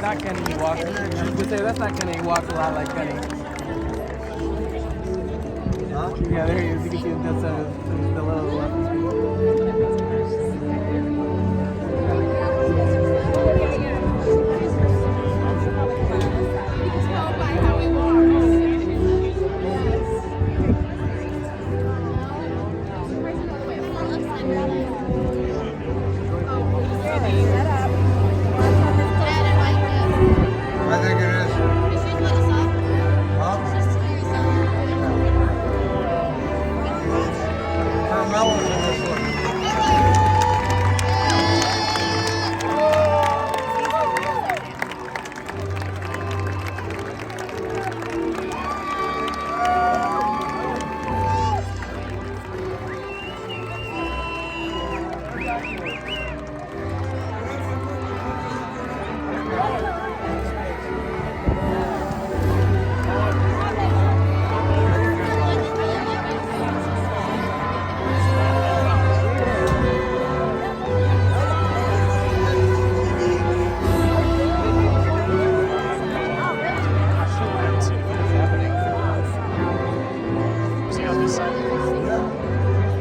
not Kenny. He walks. You would say that's not Kenny. He walks a lot like Kenny. Huh? Yeah, there he is. You can see that's the little left. I think it is. Huh? Carmelo's in this one.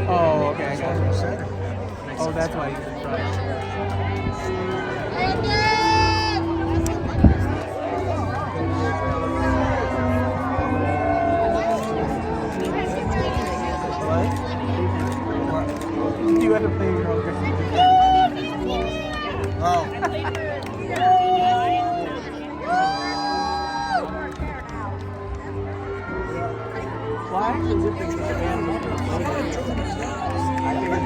Oh, okay, I got it. Oh, that's why he's in front. What? You had to play your own Christmas. Oh. Why is it the band? I think it's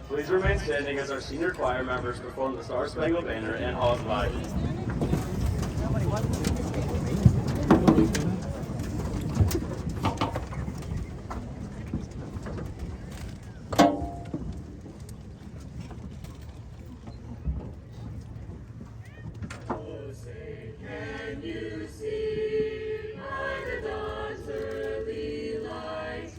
Please remain standing as our senior choir members perform the Star Spangled Banner and Hall of Life. Can you see by the dawn's early light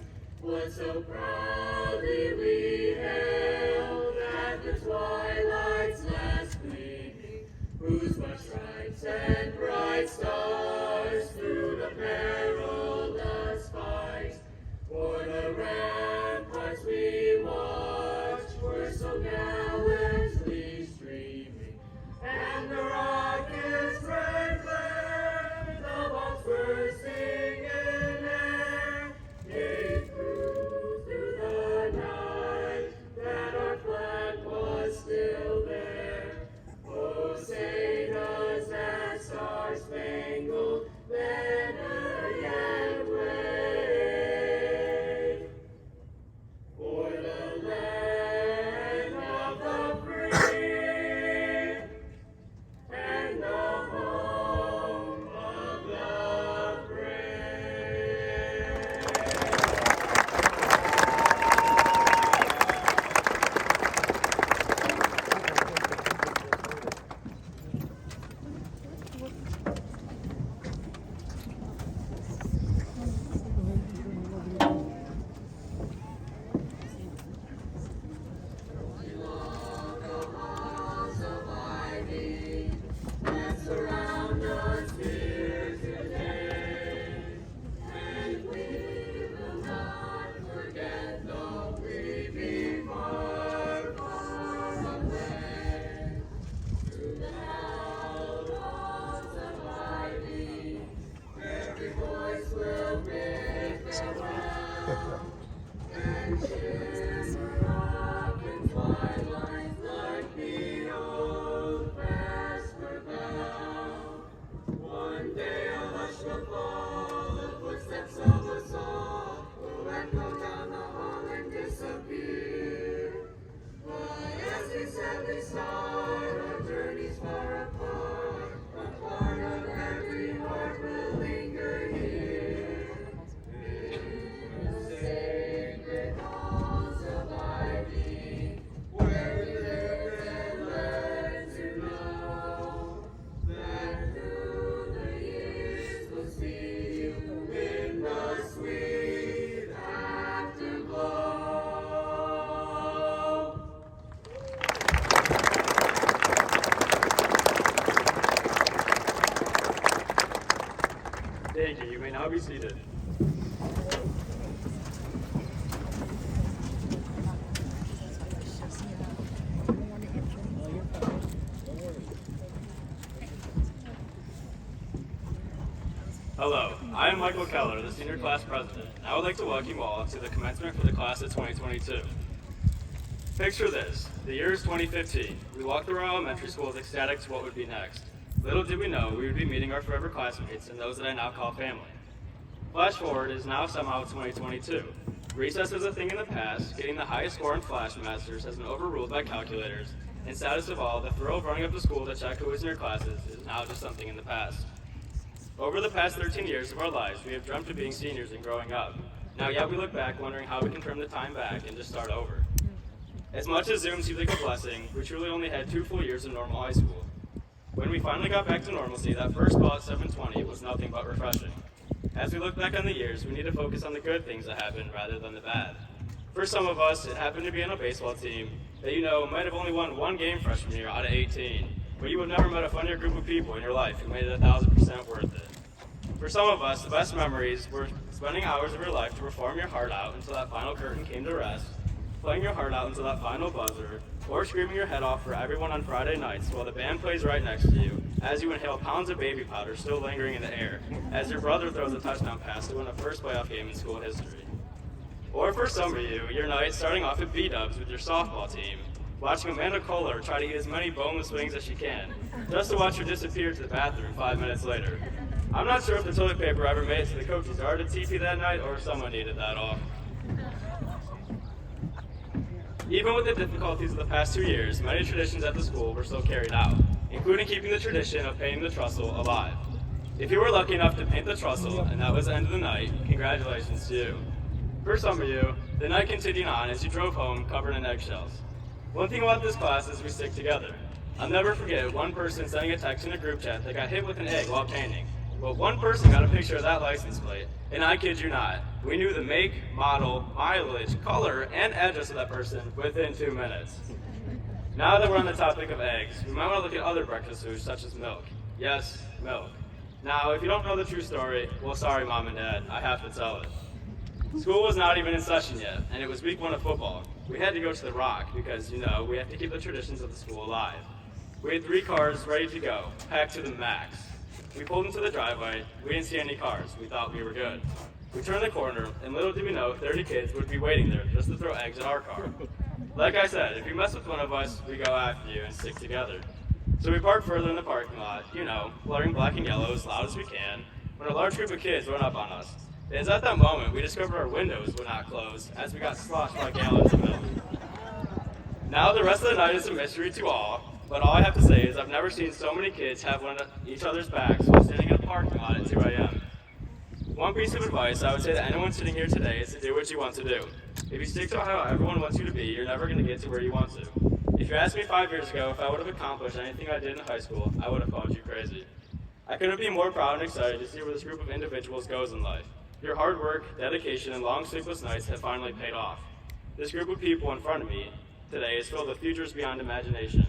what so proudly we hailed at the twilight's last gleaming, whose much stripes and bright stars through the perilous fight for the ramparts we watched were so gallantly streaming, and the rockets red flare, the bombs bursting in air, gave proof Thank you. You may now be seated. Hello, I am Michael Keller, the senior class president, and I would like to welcome you all to the commencement for the class of 2022. Picture this, the year is 2015. We walked through our elementary schools ecstatic to what would be next. Little did we know we would be meeting our forever classmates and those that I now call family. Flash forward, it is now somehow 2022. Recess was a thing in the past, getting the highest score in Flash Masters has been overruled by calculators, and saddest of all, the thrill of running up to school to check who is in your classes is now just something in the past. Over the past 13 years of our lives, we have dreamt of being seniors and growing up. Now yet we look back wondering how we can turn the time back and just start over. As much as Zoom seems like a blessing, we truly only had 2 full years of normal high school. When we finally got back to normalcy, that first call at 7:20 was nothing but refreshing. As we look back on the years, we need to focus on the good things that happened rather than the bad. For some of us, it happened to be on a baseball team that you know might have only won 1 game freshman year out of 18, but you would never met a funnier group of people in your life who made it 1,000% worth it. For some of us, the best memories were spending hours of your life to perform your heart out until that final curtain came to rest, playing your heart out until that final buzzer, or screaming your head off for everyone on Friday nights while the band plays right next to you, as you inhale pounds of baby powder still lingering in the air, as your brother throws a touchdown pass to win the first playoff game in school history. Or for some of you, your night starting off at B-dubs with your softball team, watching Amanda Kohler try to eat as many boneless wings as she can, just to watch her disappear to the bathroom 5 minutes later. I'm not sure if the toilet paper ever made it to the coach's yard at TP that night or if someone needed that off. Even with the difficulties of the past 2 years, many traditions at the school were still carried out, including keeping the tradition of painting the trestle alive. If you were lucky enough to paint the trestle and that was the end of the night, congratulations to you. For some of you, the night continued on as you drove home covered in eggshells. One thing about this class is we stick together. I'll never forget one person sending a text in a group chat that got hit with an egg while painting. But one person got a picture of that license plate, and I kid you not, we knew the make, model, mileage, color, and address of that person within 2 minutes. Now that we're on the topic of eggs, we might want to look at other breakfast foods such as milk. Yes, milk. Now, if you don't know the true story, well, sorry, Mom and Dad, I have to tell it. School was not even in session yet, and it was week 1 of football. We had to go to the Rock because, you know, we have to keep the traditions of the school alive. We had 3 cars ready to go, packed to the max. We pulled into the driveway. We didn't see any cars. We thought we were good. We turned the corner, and little did we know 30 kids would be waiting there just to throw eggs at our car. Like I said, if you mess with one of us, we go after you and stick together. So we parked further in the parking lot, you know, fluttering black and yellow as loud as we can, when a large group of kids run up on us. It is at that moment we discovered our windows would not close as we got sloshed by gallons of milk. Now the rest of the night is a mystery to all, but all I have to say is I've never seen so many kids have one at each other's backs while standing in a parking lot at 2 a.m. One piece of advice I would say to anyone sitting here today is to do what you want to do. If you stick to how everyone wants you to be, you're never going to get to where you want to. If you asked me 5 years ago if I would have accomplished anything I did in high school, I would have called you crazy. I couldn't be more proud and excited to see where this group of individuals goes in life. Your hard work, dedication, and long sleepless nights have finally paid off. This group of people in front of me today is filled with futures beyond imagination.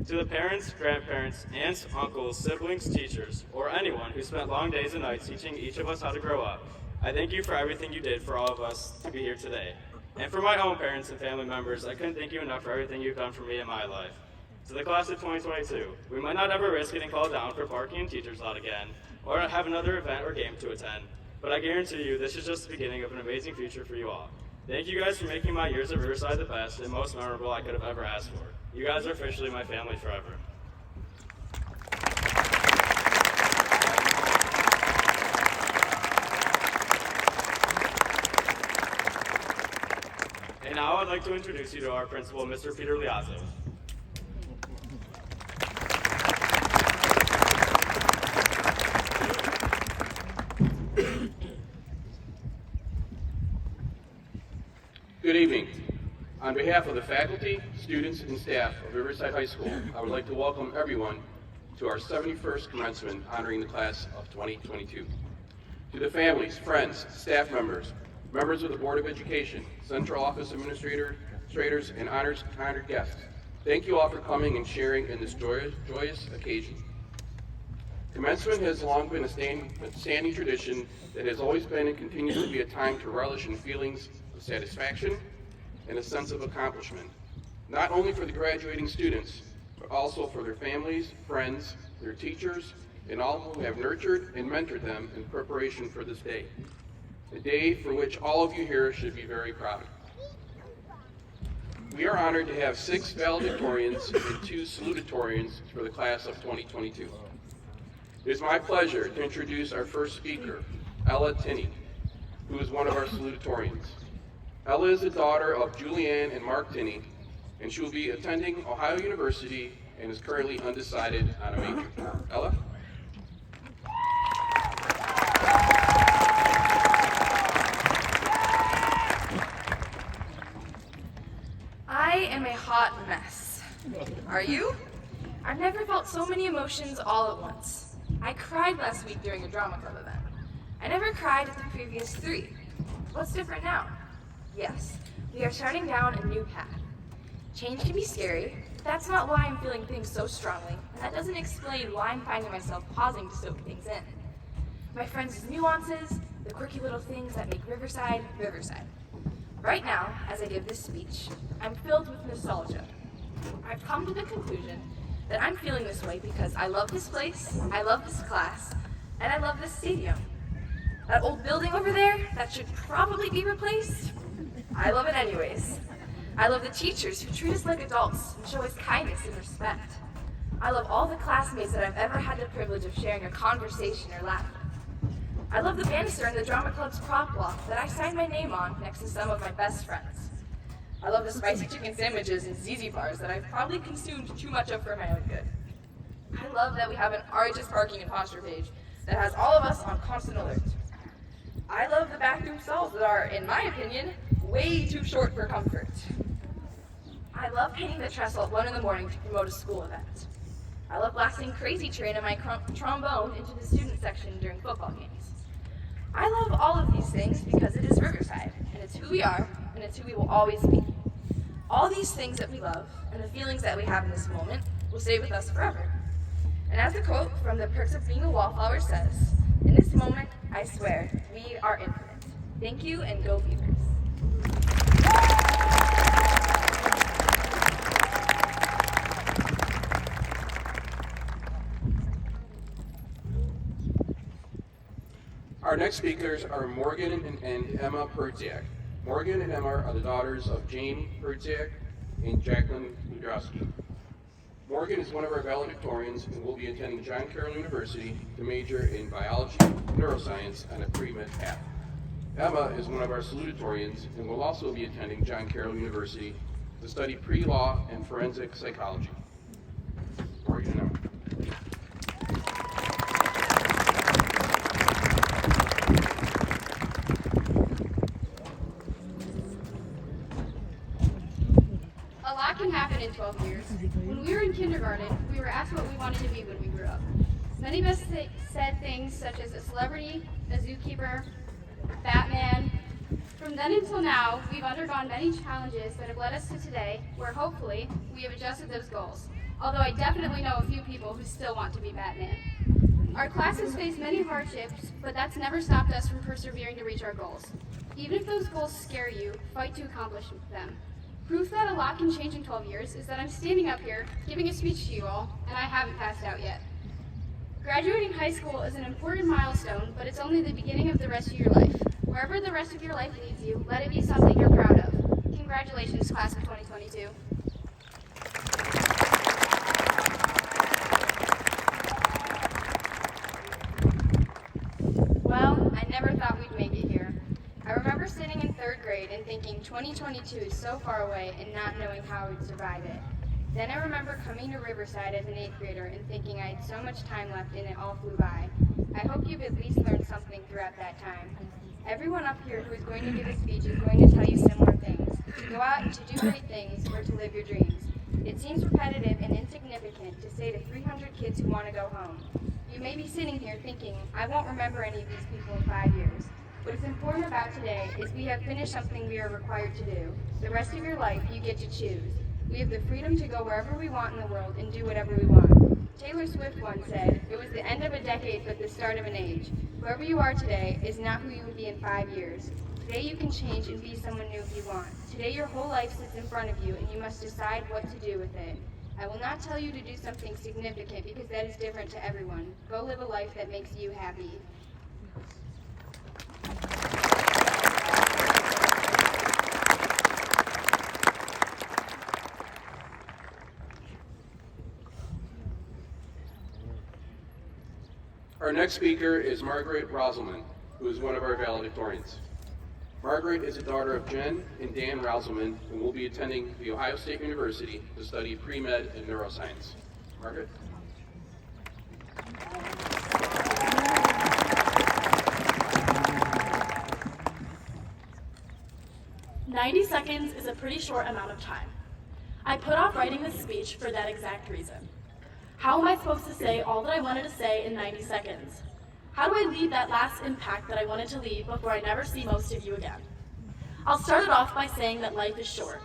To the parents, grandparents, aunts, uncles, siblings, teachers, or anyone who spent long days and nights teaching each of us how to grow up, I thank you for everything you did for all of us to be here today. And for my own parents and family members, I couldn't thank you enough for everything you've done for me in my life. To the class of 2022, we might not ever risk getting called down for parking in teachers' lot again, or have another event or game to attend, but I guarantee you this is just the beginning of an amazing future for you all. Thank you guys for making my years at Riverside the best and most memorable I could have ever asked for. You guys are officially my family forever. And now I'd like to introduce you to our principal, Mr. Peter Liazzo. Good evening. On behalf of the faculty, students, and staff of Riverside High School, I would like to welcome everyone to our 71st commencement honoring the class of 2022. To the families, friends, staff members, members of the Board of Education, Central Office Administrators, and honored guests, thank you all for coming and sharing in this joyous occasion. Commencement has long been a standing tradition that has always been and continues to be a time to relish in feelings of satisfaction and a sense of accomplishment, not only for the graduating students, but also for their families, friends, their teachers, and all who have nurtured and mentored them in preparation for this day, a day for which all of you here should be very proud. We are honored to have 6 valedictorians and 2 salutatorians for the class of 2022. It is my pleasure to introduce our first speaker, Ella Tinney, who is one of our salutatorians. Ella is the daughter of Julianne and Mark Tinney, and she will be attending Ohio University and is currently undecided on a major. Ella? I am a hot mess. Are you? I've never felt so many emotions all at once. I cried last week during a drama club event. I never cried at the previous 3. What's different now? Yes, we are starting down a new path. Change can be scary, but that's not why I'm feeling things so strongly, and that doesn't explain why I'm finding myself pausing to soak things in. My friends' nuances, the quirky little things that make Riverside, Riverside. Right now, as I give this speech, I'm filled with nostalgia. I've come to the conclusion that I'm feeling this way because I love this place, I love this class, and I love this stadium. That old building over there, that should probably be replaced, I love it anyways. I love the teachers who treat us like adults and show us kindness and respect. I love all the classmates that I've ever had the privilege of sharing a conversation or laugh with. I love the banister in the drama club's prop block that I signed my name on next to some of my best friends. I love the spicy chicken sandwiches and ZZ bars that I've probably consumed too much of for my own good. I love that we have an RHS parking and posture page that has all of us on constant alert. I love the bathroom stalls that are, in my opinion, way too short for comfort. I love painting the trestle at 1 in the morning to promote a school event. I love blasting Crazy Train on my trombone into the student section during football games. I love all of these things because it is Riverside, and it's who we are, and it's who we will always be. All these things that we love, and the feelings that we have in this moment, will stay with us forever. And as the quote from The Perks of Being a Wallflower says, in this moment, I swear, we are infinite. Thank you, and go Beavers. Our next speakers are Morgan and Emma Perdziak. Morgan and Emma are the daughters of Jane Perdziak and Jacqueline Ludrowski. Morgan is one of our valedictorians and will be attending John Carroll University to major in biology and neuroscience on a pre-med path. Emma is one of our salutatorians and will also be attending John Carroll University to study pre-law and forensic psychology. Morgan and Emma. A lot can happen in 12 years. When we were in kindergarten, we were asked what we wanted to be when we grew up. Many of us said things such as a celebrity, a zookeeper, Batman. From then until now, we've undergone many challenges that have led us to today, where hopefully we have adjusted those goals. Although I definitely know a few people who still want to be Batman. Our class has faced many hardships, but that's never stopped us from persevering to reach our goals. Even if those goals scare you, fight to accomplish them. Proof that a lot can change in 12 years is that I'm standing up here, giving a speech to you all, and I haven't passed out yet. Graduating high school is an important milestone, but it's only the beginning of the rest of your life. Wherever the rest of your life leads you, let it be something you're proud of. Congratulations, class of 2022. Well, I never thought we'd make it here. I remember sitting in 3rd grade and thinking 2022 is so far away and not knowing how we'd survive it. Then I remember coming to Riverside as an 8th grader and thinking I had so much time left and it all flew by. I hope you've at least learned something throughout that time. Everyone up here who is going to give a speech is going to tell you similar things. To go out and to do great things or to live your dreams. It seems repetitive and insignificant to say to 300 kids who want to go home. You may be sitting here thinking, I won't remember any of these people in 5 years. What's important about today is we have finished something we are required to do. The rest of your life, you get to choose. We have the freedom to go wherever we want in the world and do whatever we want. Taylor Swift once said, "It was the end of a decade but the start of an age. Whoever you are today is not who you will be in 5 years. Today you can change and be someone new if you want. Today your whole life sits in front of you and you must decide what to do with it. I will not tell you to do something significant because that is different to everyone. Go live a life that makes you happy." Our next speaker is Margaret Brazelman, who is one of our valedictorians. Margaret is the daughter of Jen and Dan Brazelman and will be attending The Ohio State University to study pre-med and neuroscience. Margaret? "90 seconds is a pretty short amount of time. I put off writing this speech for that exact reason. How am I supposed to say all that I wanted to say in 90 seconds? How do I leave that last impact that I wanted to leave before I never see most of you again? I'll start it off by saying that life is short.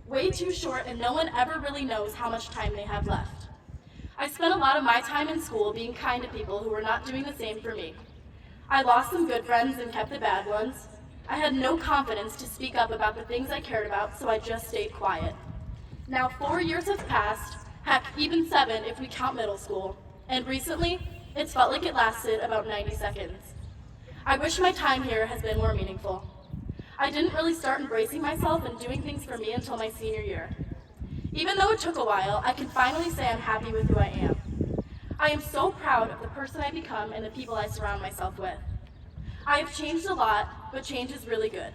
Way too short, and no one ever really knows how much time they have left. I spent a lot of my time in school being kind to people who were not doing the same for me. I lost some good friends and kept the bad ones. I had no confidence to speak up about the things I cared about, so I just stayed quiet. Now 4 years have passed, heck, even 7 if we count middle school, and recently, it's felt like it lasted about 90 seconds. I wish my time here has been more meaningful. I didn't really start embracing myself and doing things for me until my senior year. Even though it took a while, I can finally say I'm happy with who I am. I am so proud of the person I become and the people I surround myself with. I have changed a lot, but change is really good.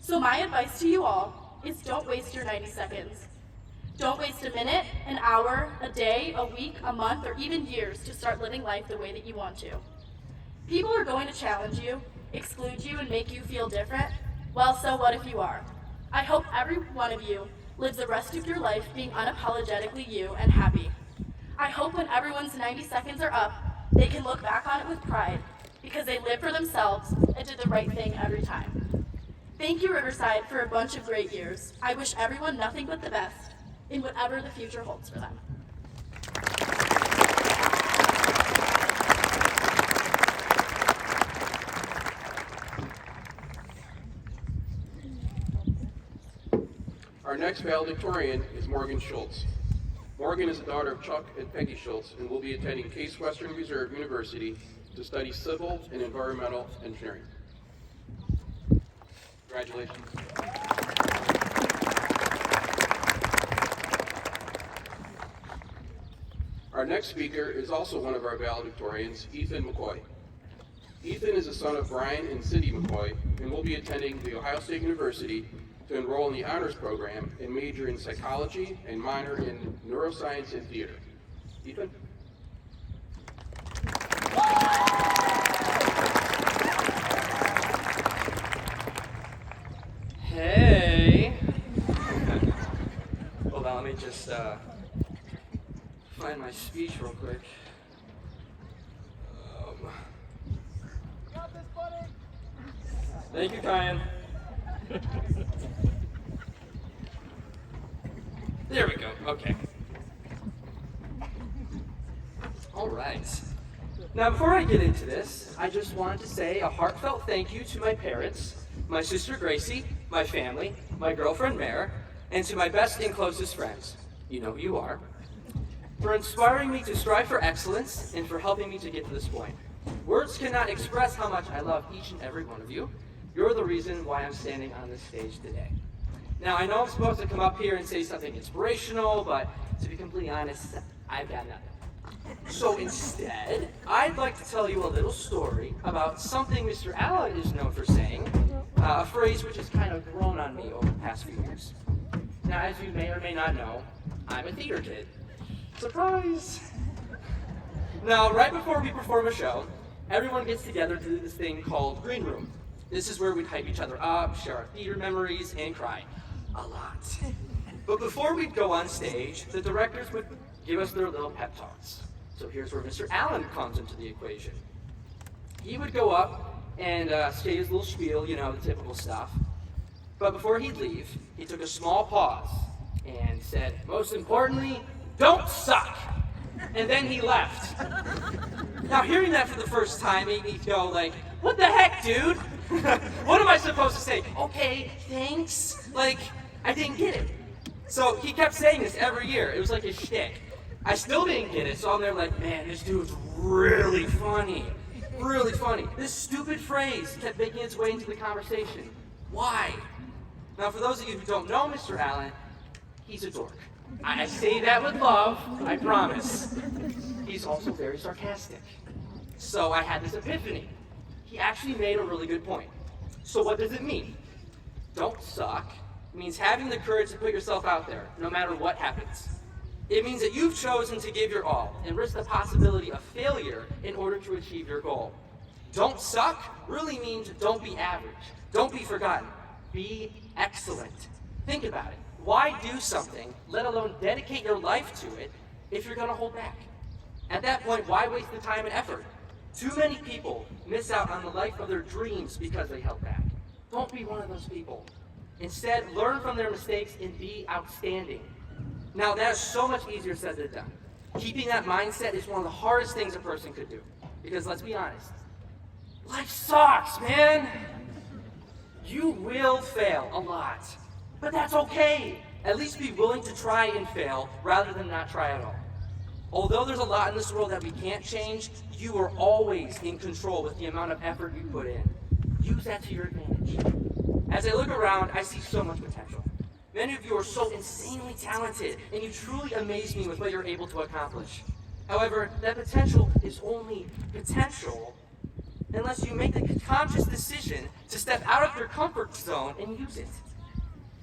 So my advice to you all is don't waste your 90 seconds. Don't waste a minute, an hour, a day, a week, a month, or even years to start living life the way that you want to. People are going to challenge you, exclude you, and make you feel different. Well, so what if you are? I hope every one of you lives the rest of your life being unapologetically you and happy. I hope when everyone's 90 seconds are up, they can look back on it with pride because they lived for themselves and did the right thing every time. Thank you, Riverside, for a bunch of great years. I wish everyone nothing but the best in whatever the future holds for them. Our next valedictorian is Morgan Schultz. Morgan is the daughter of Chuck and Peggy Schultz and will be attending Case Western Reserve University to study civil and environmental engineering. Congratulations. Our next speaker is also one of our valedictorians, Ethan Mccoy. Ethan is the son of Brian and Cindy Mccoy and will be attending The Ohio State University to enroll in the honors program and major in psychology and minor in neuroscience and theater. Ethan? Hey. Hold on, let me just find my speech real quick. Thank you, Kyan. There we go. Okay. All right. Now, before I get into this, I just wanted to say a heartfelt thank you to my parents, my sister Gracie, my family, my girlfriend Mare, and to my best and closest friends, you know who you are, for inspiring me to strive for excellence and for helping me to get to this point. Words cannot express how much I love each and every one of you. You're the reason why I'm standing on this stage today. Now, I know I'm supposed to come up here and say something inspirational, but to be completely honest, I've got nothing. So instead, I'd like to tell you a little story about something Mr. Allen is known for saying, a phrase which has kind of grown on me over the past few years. Now, as you may or may not know, I'm a theater kid. Surprise! Now, right before we perform a show, everyone gets together to do this thing called Green Room. This is where we'd hype each other up, share our theater memories, and cry. A lot. But before we'd go on stage, the directors would give us their little pep talks. So here's where Mr. Allen comes into the equation. He would go up and say his little spiel, you know, the typical stuff. But before he'd leave, he took a small pause and said, most importantly, don't suck. And then he left. Now, hearing that for the first time made me go like, what the heck, dude? What am I supposed to say? Okay, thanks. Like, I didn't get it. So he kept saying this every year. It was like a shtick. I still didn't get it, so I'm there like, man, this dude's really funny. Really funny. This stupid phrase kept making its way into the conversation. Why? Now, for those of you who don't know Mr. Allen, he's a dork. I say that with love, I promise. He's also very sarcastic. So I had this epiphany. He actually made a really good point. So what does it mean? Don't suck means having the courage to put yourself out there, no matter what happens. It means that you've chosen to give your all and risk the possibility of failure in order to achieve your goal. Don't suck really means don't be average. Don't be forgotten. Be excellent. Think about it. Why do something, let alone dedicate your life to it, if you're going to hold back? At that point, why waste the time and effort? Too many people miss out on the life of their dreams because they held back. Don't be one of those people. Instead, learn from their mistakes and be outstanding. Now, that is so much easier said than done. Keeping that mindset is one of the hardest things a person could do. Because let's be honest, life sucks, man. You will fail a lot. But that's okay. At least be willing to try and fail rather than not try at all. Although there's a lot in this world that we can't change, you are always in control with the amount of effort you put in. Use that to your advantage. As I look around, I see so much potential. Many of you are so insanely talented, and you truly amaze me with what you're able to accomplish. However, that potential is only potential unless you make the conscious decision to step out of your comfort zone and use it.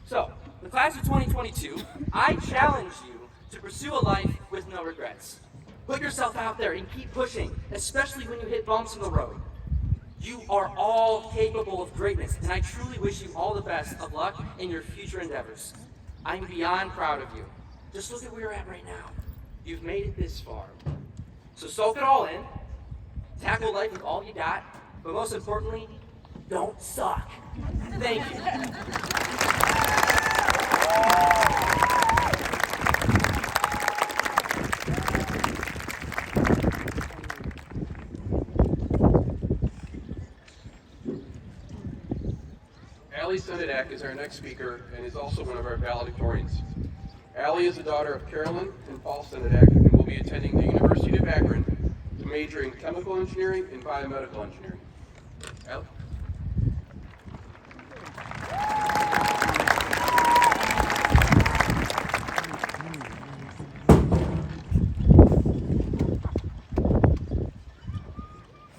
So, the class of 2022, I challenge you to pursue a life with no regrets. Put yourself out there and keep pushing, especially when you hit bumps in the road. You are all capable of greatness, and I truly wish you all the best of luck in your future endeavors. I'm beyond proud of you. Just look at where you're at right now. You've made it this far. So soak it all in, tackle life with all you got, but most importantly, don't suck. Thank you. Senenak is our next speaker and is also one of our valedictorians. Allie is the daughter of Carolyn and Paul Senenak and will be attending the University of Akron to major in chemical engineering and biomedical engineering. Allie?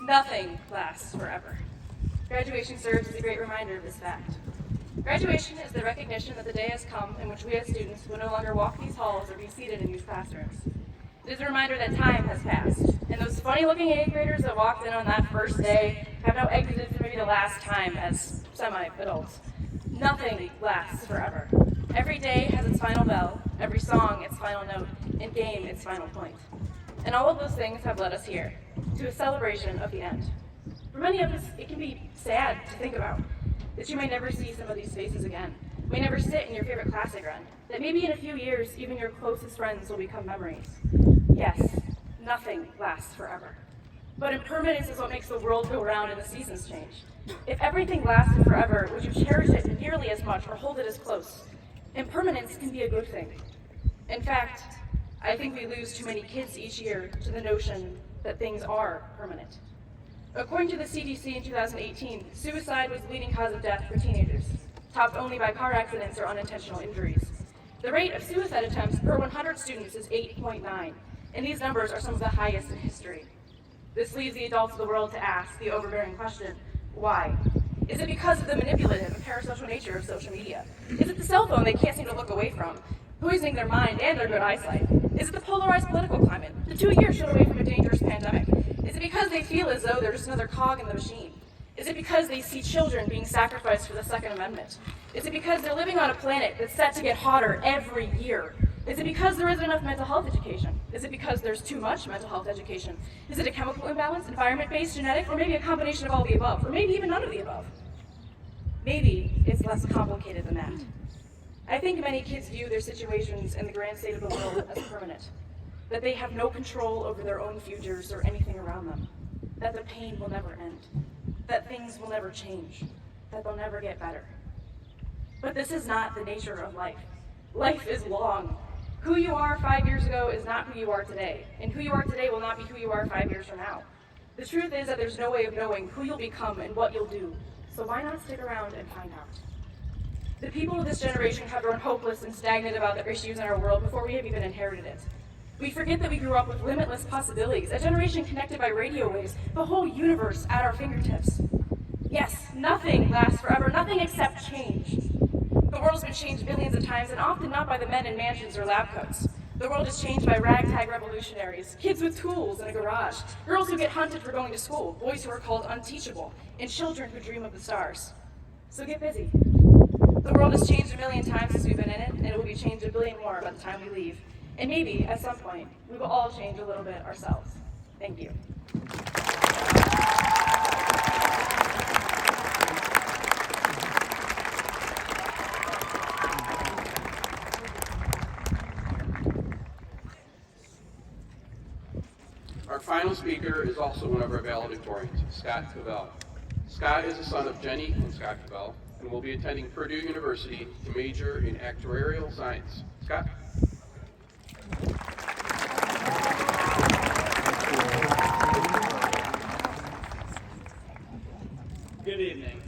Nothing lasts forever. Graduation serves as a great reminder of this fact. Graduation is the recognition that the day has come in which we as students will no longer walk these halls or be seated in these classrooms. It is a reminder that time has passed, and those funny-looking 8th graders that walked in on that first day have now exited for maybe the last time as semi-adults. Nothing lasts forever. Every day has its final bell, every song its final note, and game its final point. And all of those things have led us here, to a celebration of the end. For many of us, it can be sad to think about that you may never see some of these faces again, may never sit in your favorite class again, that maybe in a few years, even your closest friends will become memories. Yes, nothing lasts forever. But impermanence is what makes the world go round and the seasons change. If everything lasted forever, would you cherish it nearly as much or hold it as close? Impermanence can be a good thing. In fact, I think we lose too many kids each year to the notion that things are permanent. According to the CDC in 2018, suicide was the leading cause of death for teenagers, topped only by car accidents or unintentional injuries. The rate of suicide attempts per 100 students is 8.9, and these numbers are some of the highest in history. This leaves the adults of the world to ask the overbearing question, why? Is it because of the manipulative and parasocial nature of social media? Is it the cell phone they can't seem to look away from, poisoning their mind and their good eyesight? Is it the polarized political climate, the 2 years shut away from a dangerous pandemic? Is it because they feel as though they're just another cog in the machine? Is it because they see children being sacrificed for the Second Amendment? Is it because they're living on a planet that's set to get hotter every year? Is it because there isn't enough mental health education? Is it because there's too much mental health education? Is it a chemical imbalance, environment-based, genetic, or maybe a combination of all the above, or maybe even none of the above? Maybe it's less complicated than that. I think many kids view their situations in the grand state of the world as permanent, that they have no control over their own futures or anything around them, that the pain will never end, that things will never change, that they'll never get better. But this is not the nature of life. Life is long. Who you are 5 years ago is not who you are today, and who you are today will not be who you are 5 years from now. The truth is that there's no way of knowing who you'll become and what you'll do, so why not stick around and find out? The people of this generation have grown hopeless and stagnant about the issues in our world before we have even inherited it. We forget that we grew up with limitless possibilities, a generation connected by radio waves, the whole universe at our fingertips. Yes, nothing lasts forever, nothing except change. The world has been changed billions of times, and often not by the men in mansions or lab coats. The world is changed by ragtag revolutionaries, kids with tools in a garage, girls who get hunted for going to school, boys who are called unteachable, and children who dream of the stars. So get busy. The world has changed a million times since we've been in it, and it will be changed a billion more by the time we leave. And maybe, at some point, we will all change a little bit ourselves. Thank you. Our final speaker is also one of our valedictorians, Scott Cavell. Scott is the son of Jenny and Scott Cavell and will be attending Purdue University to major in actuarial science. Scott? Good evening.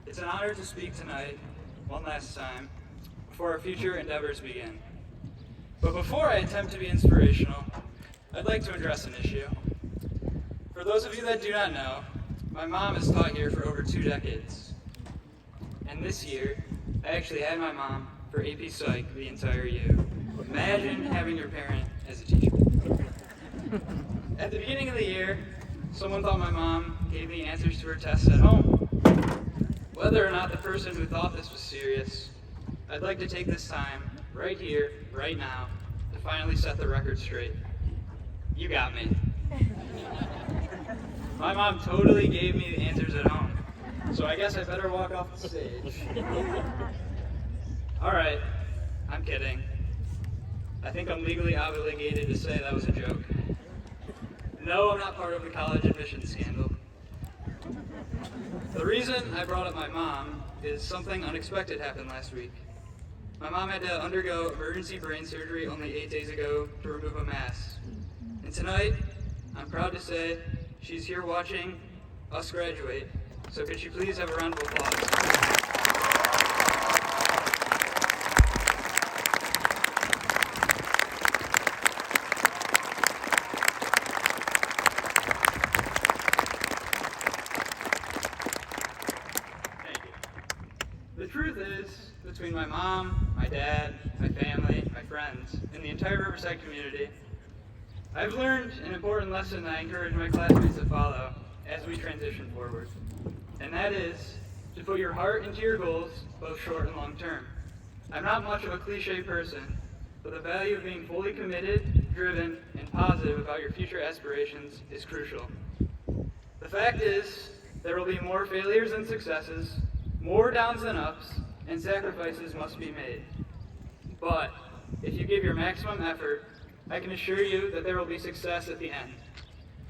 It's an honor to speak tonight, one last time, before our future endeavors begin. But before I attempt to be inspirational, I'd like to address an issue. For those of you that do not know, my mom has taught here for over 2 decades. And this year, I actually had my mom for AP Psych the entire year. Imagine having your parent as a teacher. At the beginning of the year, someone thought my mom gave me answers to her tests at home. Whether or not the person who thought this was serious, I'd like to take this time, right here, right now, to finally set the record straight. You got me. My mom totally gave me the answers at home, so I guess I better walk off the stage. Alright, I'm kidding. I think I'm legally obligated to say that was a joke. No, I'm not part of the college admissions scandal. The reason I brought up my mom is something unexpected happened last week. My mom had to undergo emergency brain surgery only 8 days ago to remove a mass. And tonight, I'm proud to say she's here watching us graduate. So could you please have a round of applause? The truth is, between my mom, my dad, my family, my friends, and the entire Riverside community, I've learned an important lesson that I encourage my classmates to follow as we transition forward. And that is to put your heart into your goals, both short and long term. I'm not much of a cliche person, but the value of being fully committed, driven, and positive about your future aspirations is crucial. The fact is, there will be more failures than successes, more downs than ups, and sacrifices must be made. But if you give your maximum effort, I can assure you that there will be success at the end.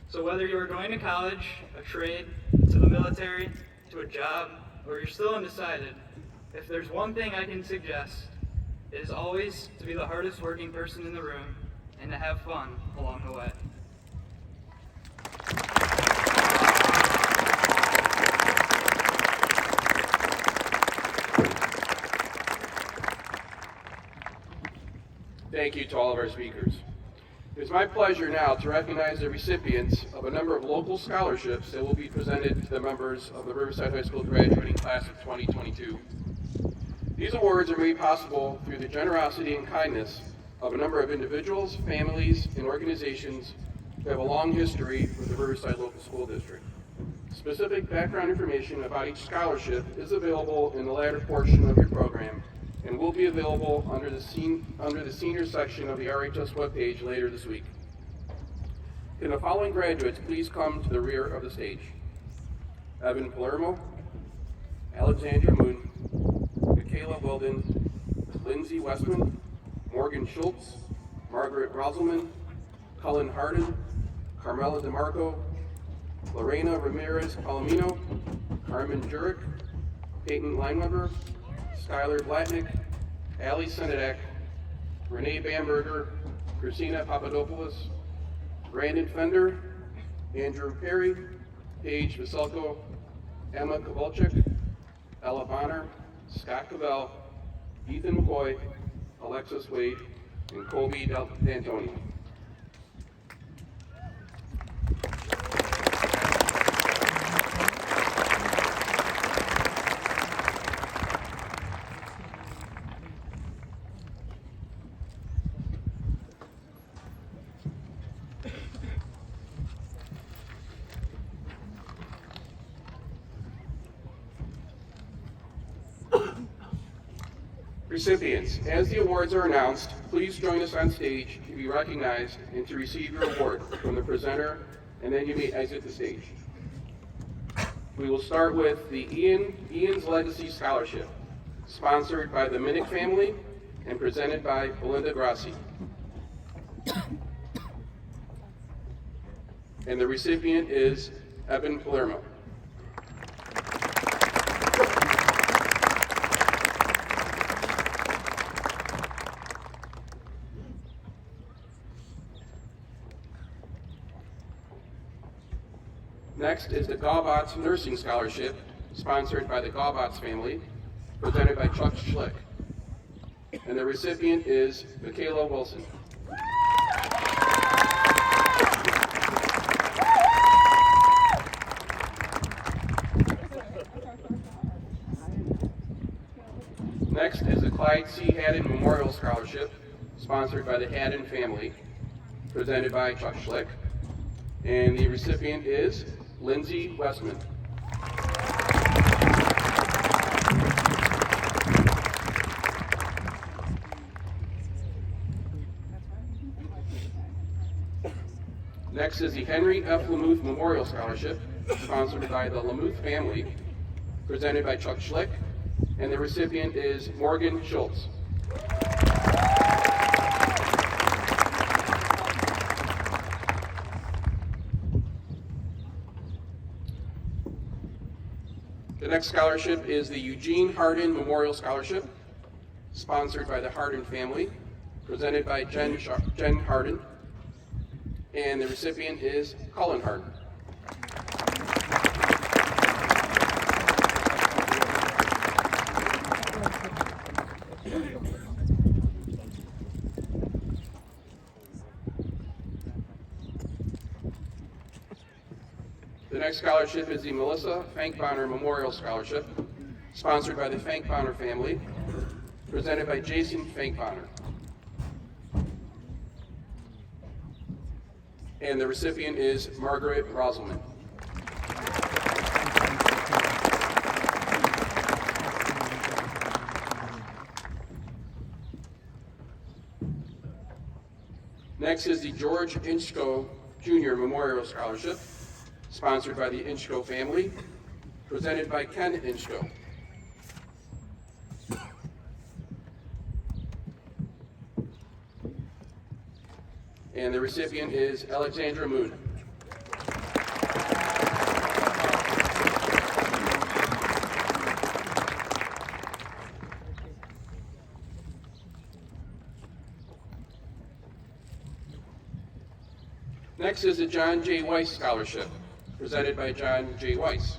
So whether you are going to college, a trade, to the military, to a job, or you're still undecided, if there's one thing I can suggest, it is always to be the hardest working person in the room and to have fun along the way. Thank you to all of our speakers. It is my pleasure now to recognize the recipients of a number of local scholarships that will be presented to the members of the Riverside High School graduating class of 2022. These awards are made possible through the generosity and kindness of a number of individuals, families, and organizations who have a long history with the Riverside Local School District. Specific background information about each scholarship is available in the latter portion of your program and will be available under the senior section of the RHS webpage later this week. Can the following graduates please come to the rear of the stage? Evan Palermo, Alexandra Moon, Michaela Weldon, Lindsay Westman, Morgan Schultz, Margaret Brazelman, Cullen Hardin, Carmela DeMarco, Lorena Ramirez Palomino, Carmen Jurek, Peyton Lineweber, Skylar Blatnick, Allie Senenak, Renee Bamberger, Christina Papadopoulos, Brandon Fender, Andrew Perry, Paige Vaselko, Emma Kowalczyk, Ella Bonner, Scott Cavell, Ethan McCoy, Alexis Wade, and Colby D'Antoni. Recipients, as the awards are announced, please join us on stage to be recognized and to receive your award from the presenter, and then you may exit the stage. We will start with the Ian's Legacy Scholarship, sponsored by the Minnick family and presented by Belinda Grassi. And the recipient is Evan Palermo. Next is the Gaubatz Nursing Scholarship, sponsored by the Gaubatz family, presented by Chuck Schlick. And the recipient is Michaela Wilson. Next is the Clyde C. Hannon Memorial Scholarship, sponsored by the Hannon family, presented by Chuck Schlick. And the recipient is Lindsay Westman. Next is the Henry F. Lamouth Memorial Scholarship, sponsored by the Lamouth family, presented by Chuck Schlick, and the recipient is Morgan Schultz. The next scholarship is the Eugene Hardin Memorial Scholarship, sponsored by the Hardin family, presented by Jen Hardin, and the recipient is Cullen Hardin. The next scholarship is the Melissa Fankbonner Memorial Scholarship, sponsored by the Fankbonner family, presented by Jason Fankbonner. And the recipient is Margaret Brazelman. Next is the George Insco Jr. Memorial Scholarship, sponsored by the Insco family, presented by Ken Insco. And the recipient is Alexandra Moon. Next is the John J. Weiss Scholarship, presented by John J. Weiss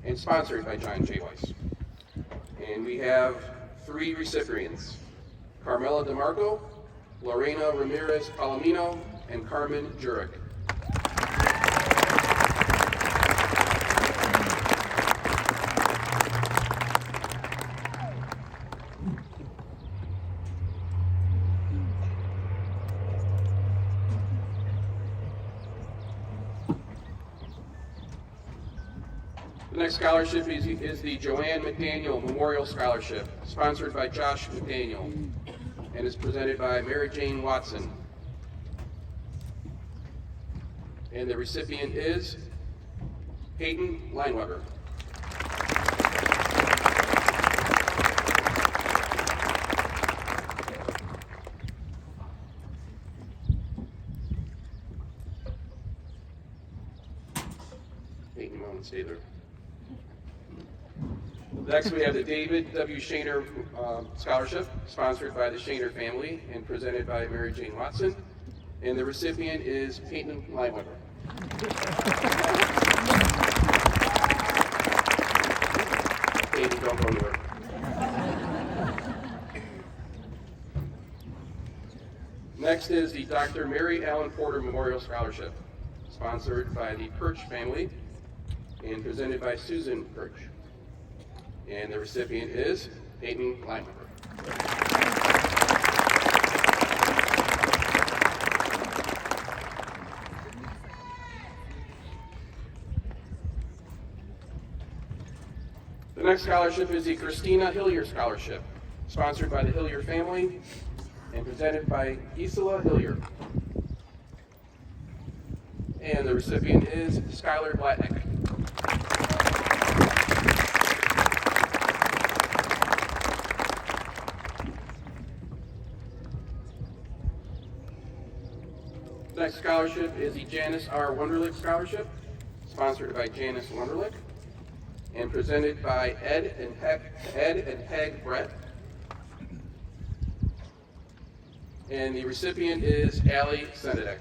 and sponsored by John J. Weiss. And we have 3 recipients: Carmela DeMarco, Lorena Ramirez Palomino, and Carmen Jurek. The next scholarship is the Joanne Mcdaniel Memorial Scholarship, sponsored by Josh McDaniel, and is presented by Mary Jane Watson. And the recipient is Peyton Lineweber. and stay there. Next, we have the David W. Shaner Scholarship, sponsored by the Shaner family and presented by Mary Jane Watson. And the recipient is Peyton Limeweber. Peyton, don't go anywhere. Next is the Dr. Mary Allen Porter Memorial Scholarship, sponsored by the Perch family and presented by Susan Perch. And the recipient is Peyton Limeweber. The next scholarship is the Christina Hillier Scholarship, sponsored by the Hillier family and presented by Gisela Hillier. And the recipient is Skylar Blatnick. The next scholarship is the Janus R. Wonderlift Scholarship, sponsored by Janus Wonderlift and presented by Ed and Heg Brett. And the recipient is Allie Senenak.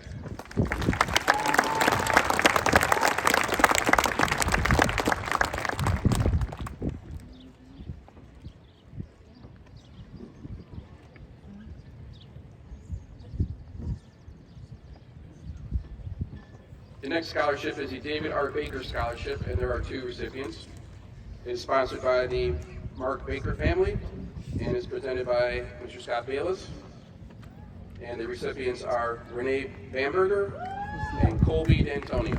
The next scholarship is the David R. Baker Scholarship, and there are 2 recipients. It is sponsored by the Mark Baker family and is presented by Mr. Scott Bayless. And the recipients are Renee Bamberger and Colby D'Antonio.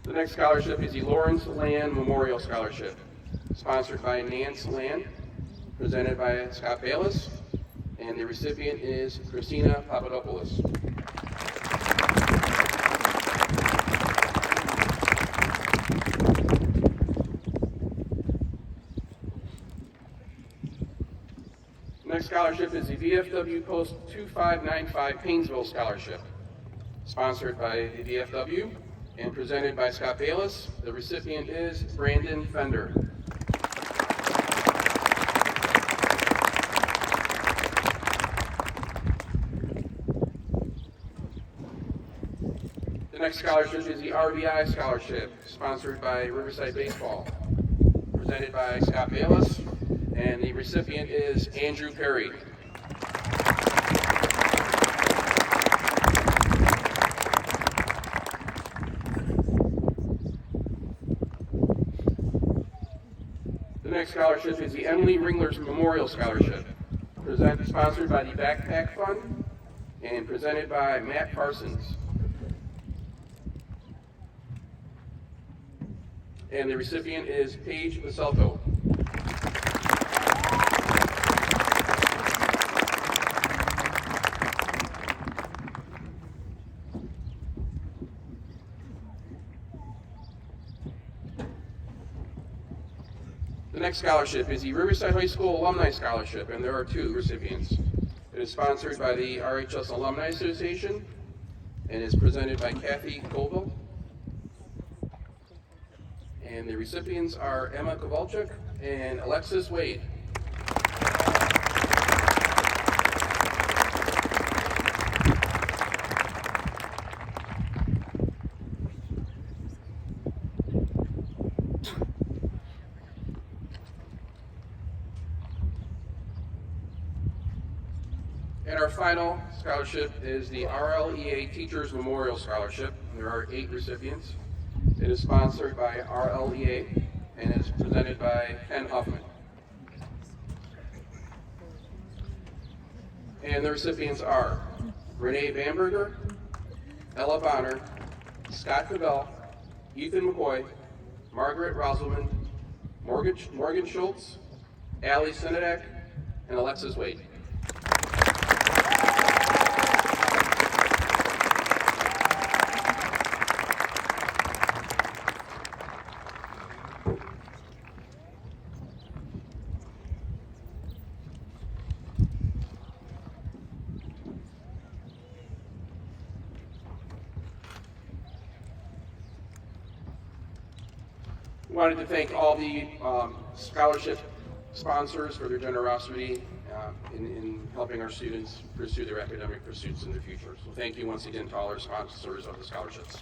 The next scholarship is the Lawrence Land Memorial Scholarship, sponsored by Nance Land, presented by Scott Bayless, and the recipient is Christina Papadopoulos. Next scholarship is the VFW Post 2595 Painesville Scholarship, sponsored by the VFW and presented by Scott Bayless. The recipient is Brandon Fender. The next scholarship is the Rbi Scholarship, sponsored by Riverside Baseball, presented by Scott Bayless, and the recipient is Andrew Perry. The next scholarship is the Emily Ringler's Memorial Scholarship, sponsored by the Backpack Fund and presented by Matt Parsons. And the recipient is Paige Vaselko. The next scholarship is the Riverside High School Alumni Scholarship, and there are 2 recipients. It is sponsored by the RHS Alumni Association and is presented by Kathy Colville. And the recipients are Emma Kowalczyk and Alexis Wade. And our final scholarship is the Rlea Teachers Memorial Scholarship. There are 8 recipients. It is sponsored by Rlea and is presented by Ken Huffman. And the recipients are Renee Bamberger, Ella Bonner, Scott Cavell, Ethan Mccoy, Margaret Brazelman, Morgan Schultz, Allie Senenak, and Alexis Wade. Wanted to thank all the scholarship sponsors for their generosity in helping our students pursue their academic pursuits in the future. So thank you once again to all our sponsors of the scholarships.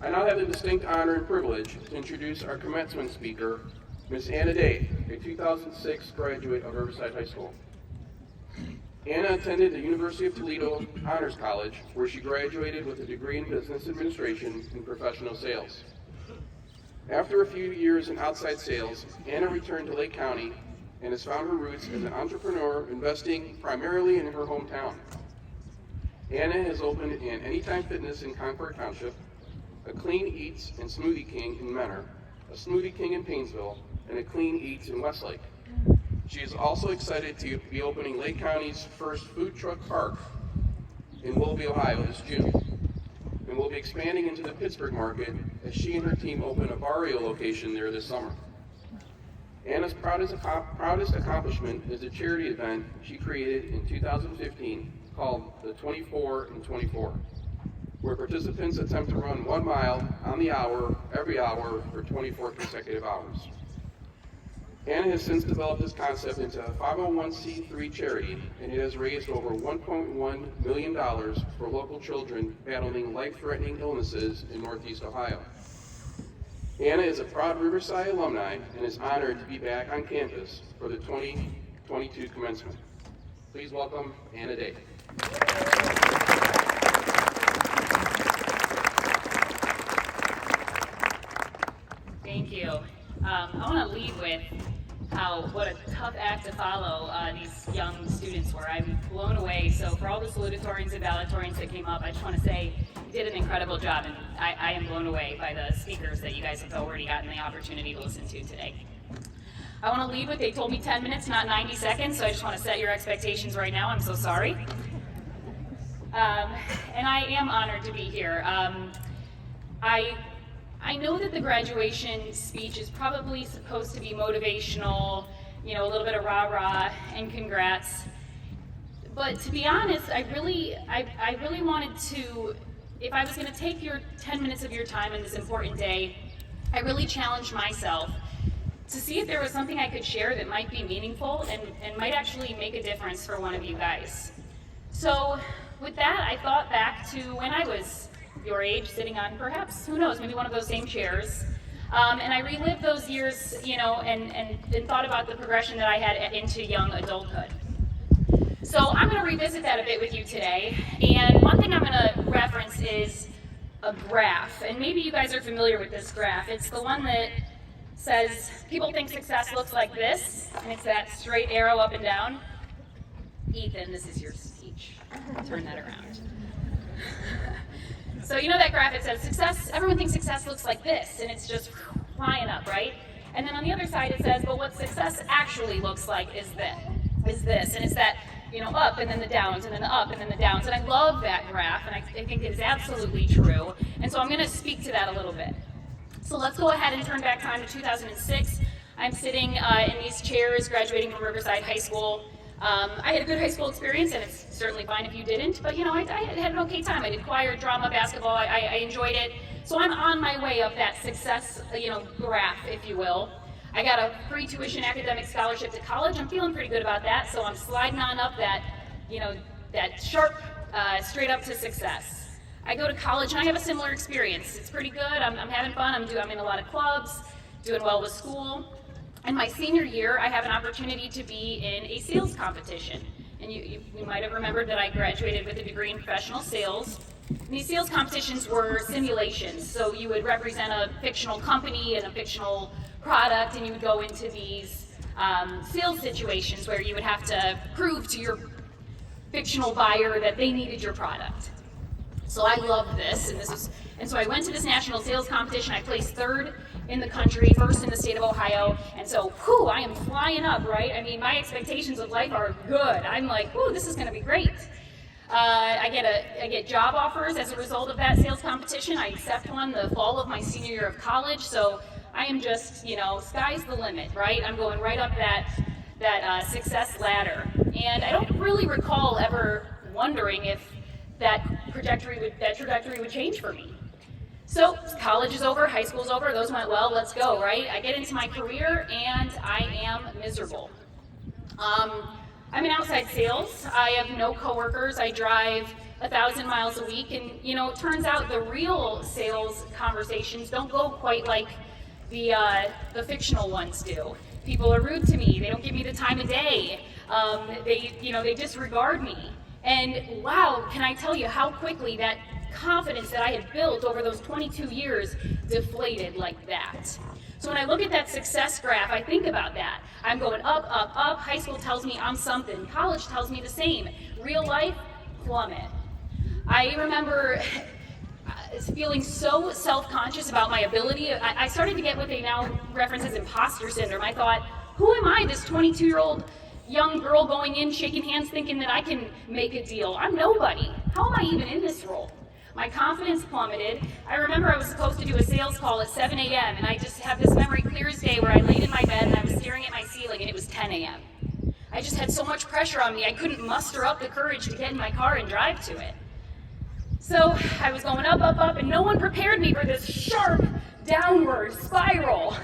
I now have the distinct honor and privilege to introduce our commencement speaker, Ms. Anna Day, a 2006 graduate of Riverside High School. Anna attended the University of Toledo Honors College, where she graduated with a degree in business administration and professional sales. After a few years in outside sales, Anna returned to Lake County and has found her roots as an entrepreneur, investing primarily in her hometown. Anna has opened an Anytime Fitness in Concord Township, a Clean Eats and Smoothie King in Menor, a Smoothie King in Painesville, and a Clean Eats in Westlake. She is also excited to be opening Lake County's first food truck park in Willoughby, Ohio this June, and will be expanding into the Pittsburgh market as she and her team open a barrio location there this summer. Anna's proudest accomplishment is a charity event she created in 2015 called the 24 and 24, where participants attempt to run 1 mile on the hour, every hour, for 24 consecutive hours. Anna has since developed this concept into a 501c3 charity, and it has raised over $1.1 million for local children battling life-threatening illnesses in Northeast Ohio. Anna is a proud Riverside alumni and is honored to be back on campus for the 2022 commencement. Please welcome Anna Day. Thank you. I want to lead with what a tough act to follow these young students were. I'm blown away. So for all the salutatorians and valedictorians that came up, I just want to say you did an incredible job, and I am blown away by the speakers that you guys have already gotten the opportunity to listen to today. I want to lead with, they told me 10 minutes, not 90 seconds, so I just want to set your expectations right now. I'm so sorry. And I am honored to be here. I know that the graduation speech is probably supposed to be motivational, a little bit of rah-rah and congrats. But to be honest, I really wanted to, if I was going to take your 10 minutes of your time on this important day, I really challenged myself to see if there was something I could share that might be meaningful and might actually make a difference for one of you guys. So with that, I thought back to when I was your age, sitting on perhaps, who knows, maybe one of those same chairs. And I relived those years, and thought about the progression that I had into young adulthood. So I'm going to revisit that a bit with you today. And one thing I'm going to reference is a graph. And maybe you guys are familiar with this graph. It's the one that says people think success looks like this, and it's that straight arrow up and down. Ethan, this is your speech. Turn that around. So you know that graph, it says success, everyone thinks success looks like this, and it's just flying up, right? And then on the other side it says, but what success actually looks like is this, and it's that, up and then the downs, and then the up and then the downs, and I love that graph, and I think it is absolutely true, and so I'm going to speak to that a little bit. So let's go ahead and turn back time to 2006. I'm sitting in these chairs, graduating from Riverside High School. I had a good high school experience, and it's certainly fine if you didn't, but I had an okay time. I did choir, drama, basketball, I enjoyed it. So I'm on my way up that success, graph, if you will. I got a free tuition academic scholarship to college. I'm feeling pretty good about that, so I'm sliding on up that, that sharp, straight up to success. I go to college, and I have a similar experience. It's pretty good. I'm having fun. I'm in a lot of clubs, doing well with school. And my senior year, I have an opportunity to be in a sales competition. And you might have remembered that I graduated with a degree in professional sales. And these sales competitions were simulations. So you would represent a fictional company and a fictional product, and you would go into these sales situations where you would have to prove to your fictional buyer that they needed your product. So I loved this, and so I went to this national sales competition. I placed 3rd in the country, 1st in the state of Ohio, and so, I am flying up, right? I mean, my expectations of life are good. I'm like, this is gonna be great. I get job offers as a result of that sales competition. I accept one the fall of my senior year of college, so I am just, sky's the limit, right? I'm going right up that success ladder. And I don't really recall ever wondering if that trajectory would change for me. So college is over, high school's over, those went well, let's go, right? I get into my career and I am miserable. I'm in outside sales. I have no coworkers. I drive 1,000 miles a week, and it turns out the real sales conversations don't go quite like the fictional ones do. People are rude to me. They don't give me the time of day. They disregard me. And wow, can I tell you how quickly that confidence that I had built over those 22 years deflated like that. So when I look at that success graph, I think about that. I'm going up, up, up. High school tells me I'm something. College tells me the same. Real life, plummet. I remember feeling so self-conscious about my ability. I started to get what they now reference as imposter syndrome. I thought, who am I, this 22-year-old young girl going in, shaking hands, thinking that I can make a deal? I'm nobody. How am I even in this role? My confidence plummeted. I remember I was supposed to do a sales call at 7 a.m. and I just have this memory clear as day where I laid in my bed and I was staring at my ceiling and it was 10 a.m. I just had so much pressure on me, I couldn't muster up the courage to get in my car and drive to it. So I was going up, up, up, and no one prepared me for this sharp downward spiral.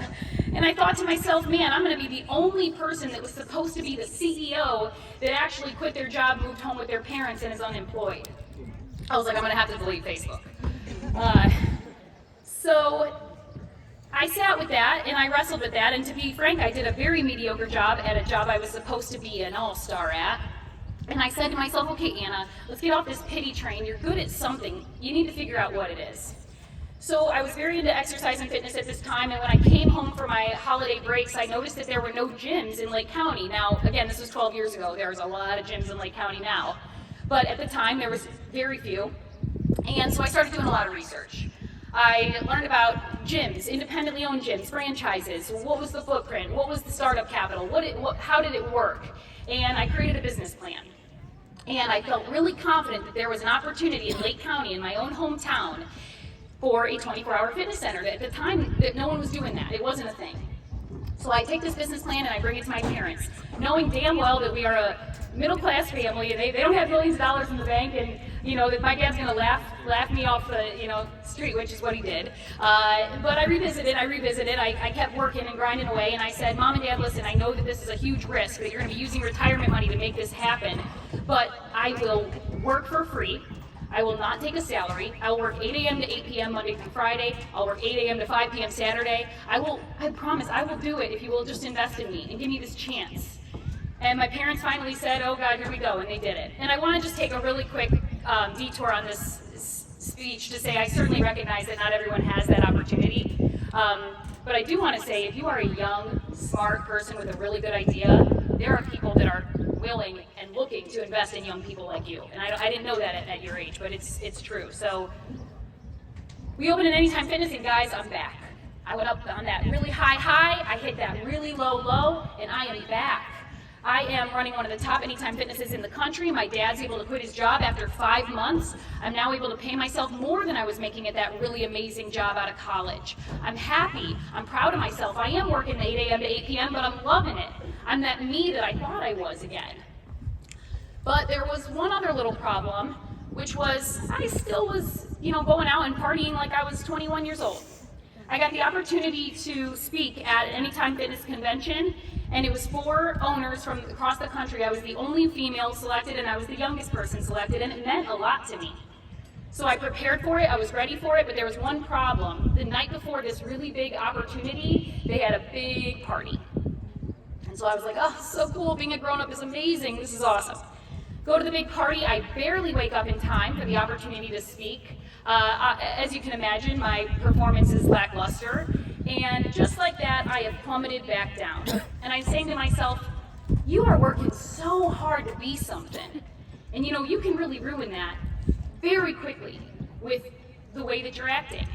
And I thought to myself, man, I'm going to be the only person that was supposed to be the CEO that actually quit their job, moved home with their parents, and is unemployed. I was like, I'm going to have to delete Facebook. So I sat with that, and I wrestled with that, and to be frank, I did a very mediocre job at a job I was supposed to be an all-star at. And I said to myself, okay, Anna, let's get off this pity train. You're good at something. You need to figure out what it is. So I was very into exercise and fitness at this time, and when I came home for my holiday breaks, I noticed that there were no gyms in Lake County. Now, again, this was 12 years ago. There's a lot of gyms in Lake County now. But at the time, there was very few. And so I started doing a lot of research. I learned about gyms, independently owned gyms, franchises. What was the footprint? What was the startup capital? How did it work? And I created a business plan. And I felt really confident that there was an opportunity in Lake County, in my own hometown, for a 24-hour fitness center. At the time, that no one was doing that. It wasn't a thing. So I take this business plan and I bring it to my parents, knowing damn well that we are a middle-class family and they don't have millions of dollars in the bank, and that my dad's gonna laugh me off the street, which is what he did. But I revisited. I kept working and grinding away, and I said, Mom and Dad, listen, I know that this is a huge risk, that you're gonna be using retirement money to make this happen, but I will work for free. I will not take a salary. I will work 8 a.m. to 8 p.m. Monday through Friday. I'll work 8 a.m. to 5 p.m. Saturday. I promise, I will do it if you will just invest in me and give me this chance. And my parents finally said, oh God, here we go, and they did it. And I want to just take a really quick detour on this speech to say I certainly recognize that not everyone has that opportunity. But I do want to say, if you are a young, smart person with a really good idea, there are people that are willing and looking to invest in young people like you. And I didn't know that at your age, but it's true. So we opened an Anytime Fitness, and guys, I'm back. I went up on that really high, I hit that really low, and I am back. I am running one of the top Anytime Fitnesses in the country. My dad's able to quit his job after 5 months. I'm now able to pay myself more than I was making at that really amazing job out of college. I'm happy. I'm proud of myself. I am working 8 a.m. to 8 p.m., but I'm loving it. I'm that me that I thought I was again. But there was one other little problem, which was I still was, going out and partying like I was 21 years old. I got the opportunity to speak at an Anytime Fitness convention, and it was 4 owners from across the country. I was the only female selected, and I was the youngest person selected, and it meant a lot to me. So I prepared for it, I was ready for it, but there was one problem. The night before this really big opportunity, they had a big party. And so I was like, oh, so cool, being a grown-up is amazing, this is awesome. Go to the big party, I barely wake up in time for the opportunity to speak. As you can imagine, my performance is lackluster, and just like that, I have plummeted back down. And I'm saying to myself, you are working so hard to be something, and you can really ruin that very quickly with the way that you're acting.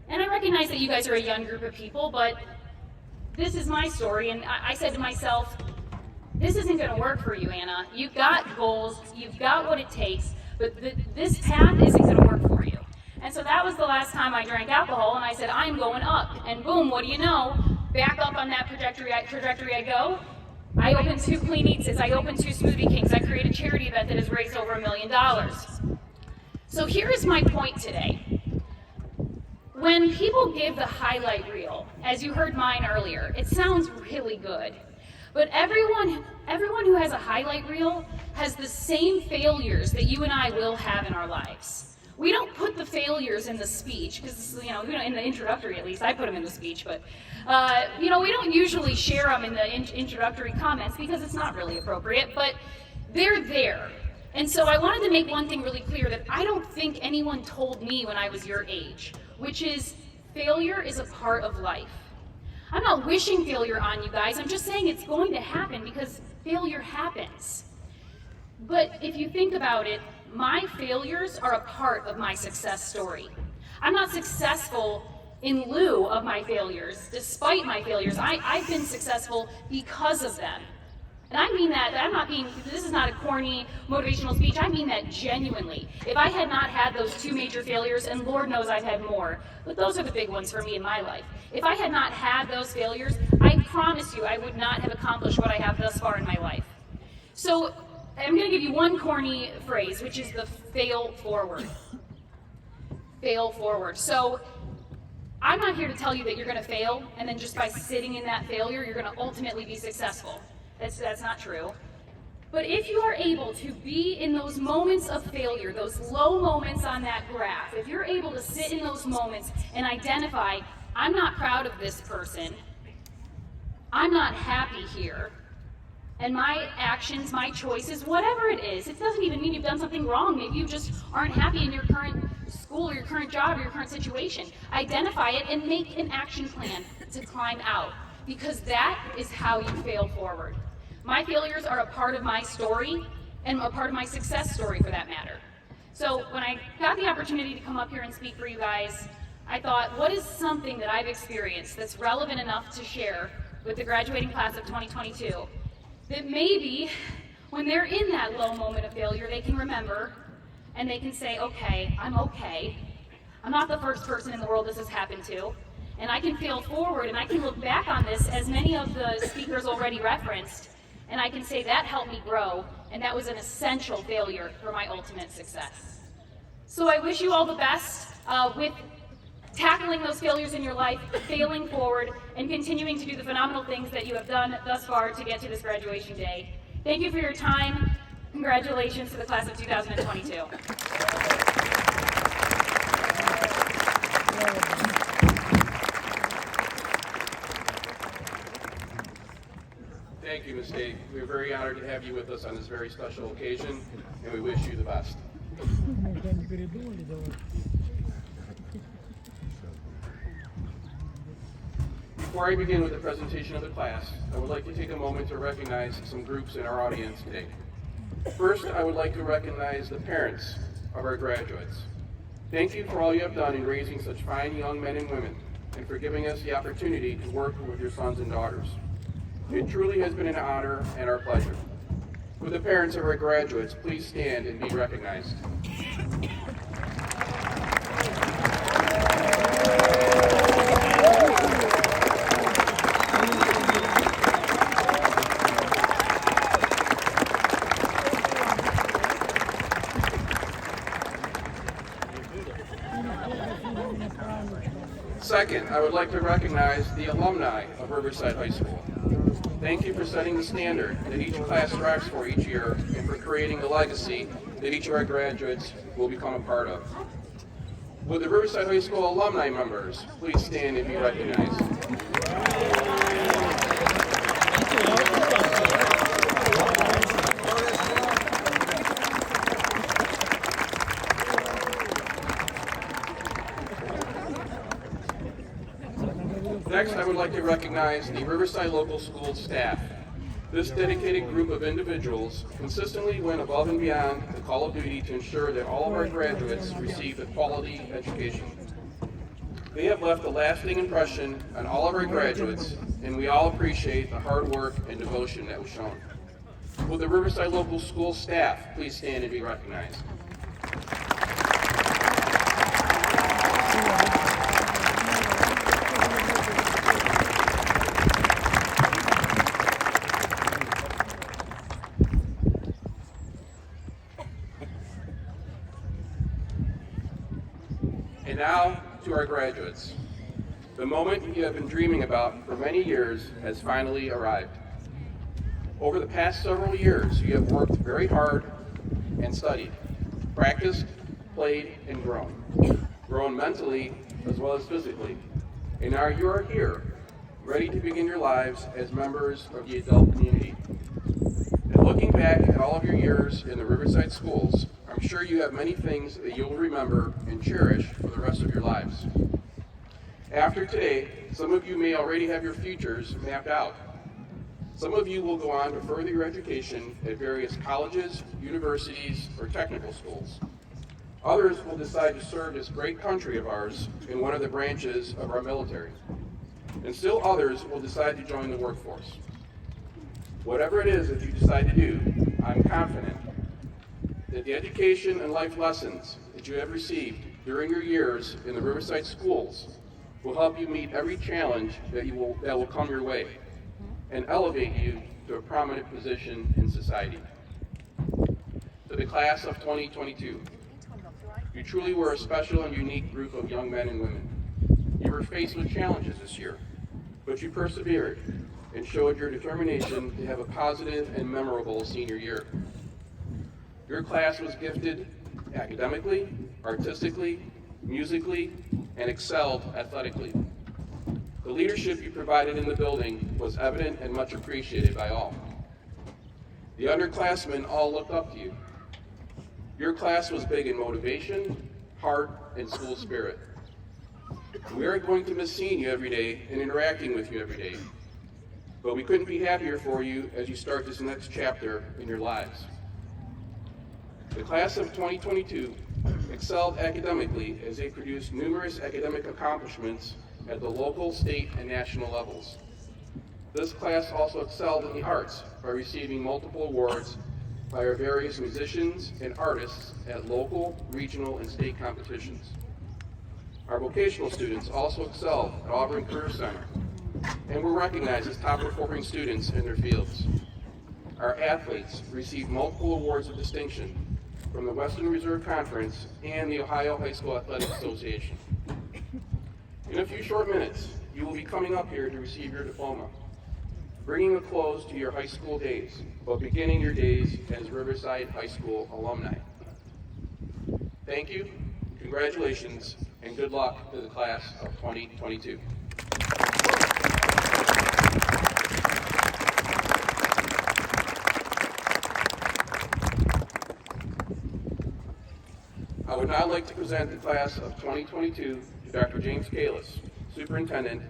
And I recognize that you guys are a young group of people, but this is my story, and I said to myself, this isn't going to work for you, Anna. You've got goals, you've got what it takes, but this path isn't going to work for you. And so that was the last time I drank alcohol, and I said, I'm going up. And boom, what do you know? Back up on that trajectory I go, I opened 2 Clean Eats, I opened 2 Smoothie Kings, I created a charity event that has raised over $1 million. So here is my point today. When people give the highlight reel, as you heard mine earlier, it sounds really good. But everyone who has a highlight reel has the same failures that you and I will have in our lives. We don't put the failures in the speech, because, in the introductory at least, I put them in the speech, but, we don't usually share them in the introductory comments because it's not really appropriate, but they're there. And so I wanted to make one thing really clear that I don't think anyone told me when I was your age, which is failure is a part of life. I'm not wishing failure on you guys, I'm just saying it's going to happen because failure happens. But if you think about it, my failures are a part of my success story. I'm not successful in lieu of my failures, despite my failures. I've been successful because of them. And I mean that, this is not a corny motivational speech, I mean that genuinely. If I had not had those 2 major failures, and Lord knows I've had more, but those are the big ones for me in my life. If I had not had those failures, I promise you I would not have accomplished what I have thus far in my life. So I'm gonna give you one corny phrase, which is the fail forward. Fail forward. So I'm not here to tell you that you're gonna fail, and then just by sitting in that failure, you're gonna ultimately be successful. That's not true. But if you are able to be in those moments of failure, those low moments on that graph, if you're able to sit in those moments and identify, I'm not proud of this person, I'm not happy here, and my actions, my choices, whatever it is, it doesn't even mean you've done something wrong, maybe you just aren't happy in your current school or your current job or your current situation. Identify it and make an action plan to climb out, because that is how you fail forward. My failures are a part of my story, and a part of my success story for that matter. So when I got the opportunity to come up here and speak for you guys, I thought, what is something that I've experienced that's relevant enough to share with the graduating class of 2022, that maybe when they're in that low moment of failure, they can remember, and they can say, okay. I'm not the first person in the world this has happened to, and I can fail forward, and I can look back on this, as many of the speakers already referenced, and I can say that helped me grow, and that was an essential failure for my ultimate success. So I wish you all the best with tackling those failures in your life, failing forward, and continuing to do the phenomenal things that you have done thus far to get to this graduation day. Thank you for your time. Congratulations to the class of 2022. Thank you, Ms. Day. We're very honored to have you with us on this very special occasion, and we wish you the best. Before I begin with the presentation of the class, I would like to take a moment to recognize some groups in our audience today. First, I would like to recognize the parents of our graduates. Thank you for all you have done in raising such fine young men and women, and for giving us the opportunity to work with your sons and daughters. It truly has been an honor and our pleasure. Would the parents of our graduates please stand and be recognized? Second, I would like to recognize the alumni of Riverside High School. Thank you for setting the standard that each class strives for each year, and for creating the legacy that each of our graduates will become a part of. Would the Riverside High School alumni members please stand and be recognized? Next, I would like to recognize the Riverside Local School staff. This dedicated group of individuals consistently went above and beyond the call of duty to ensure that all of our graduates receive a quality education. They have left a lasting impression on all of our graduates, and we all appreciate the hard work and devotion that was shown. Will the Riverside Local School staff please stand and be recognized? now to our graduates. The moment you have been dreaming about for many years has finally arrived. Over the past several years, you have worked very hard and studied, practiced, played, and grown mentally as well as physically. And now you are here, ready to begin your lives as members of the adult community. And looking back at all of your years in the Riverside schools, I'm sure you have many things that you will remember and cherish for the rest of your lives. After today, some of you may already have your futures mapped out. Some of you will go on to further your education at various colleges, universities, or technical schools. Others will decide to serve this great country of ours in one of the branches of our military. And still others will decide to join the workforce. Whatever it is that you decide to do, I'm confident that the education and life lessons that you have received during your years in the Riverside schools will help you meet every challenge that will come your way and elevate you to a prominent position in society. To the class of 2022, you truly were a special and unique group of young men and women. You were faced with challenges this year, but you persevered and showed your determination to have a positive and memorable senior year. Your class was gifted academically, artistically, musically, and excelled athletically. The leadership you provided in the building was evident and much appreciated by all. The underclassmen all looked up to you. Your class was big in motivation, heart, and school spirit. We are going to miss seeing you every day and interacting with you every day, but we couldn't be happier for you as you start this next chapter in your lives. The class of 2022 excelled academically as they produced numerous academic accomplishments at the local, state, and national levels. This class also excelled in the arts by receiving multiple awards by our various musicians and artists at local, regional, and state competitions. Our vocational students also excelled at Auburn Career Center and were recognized as top-performing students in their fields. Our athletes received multiple awards of distinction from the Western Reserve Conference and the Ohio High School Athletic Association. In a few short minutes, you will be coming up here to receive your diploma, bringing a close to your high school days, but beginning your days as Riverside High School alumni. Thank you, congratulations, and good luck to the class of 2022. I would now like to present the class of 2022 to Dr. James Kalis, Superintendent,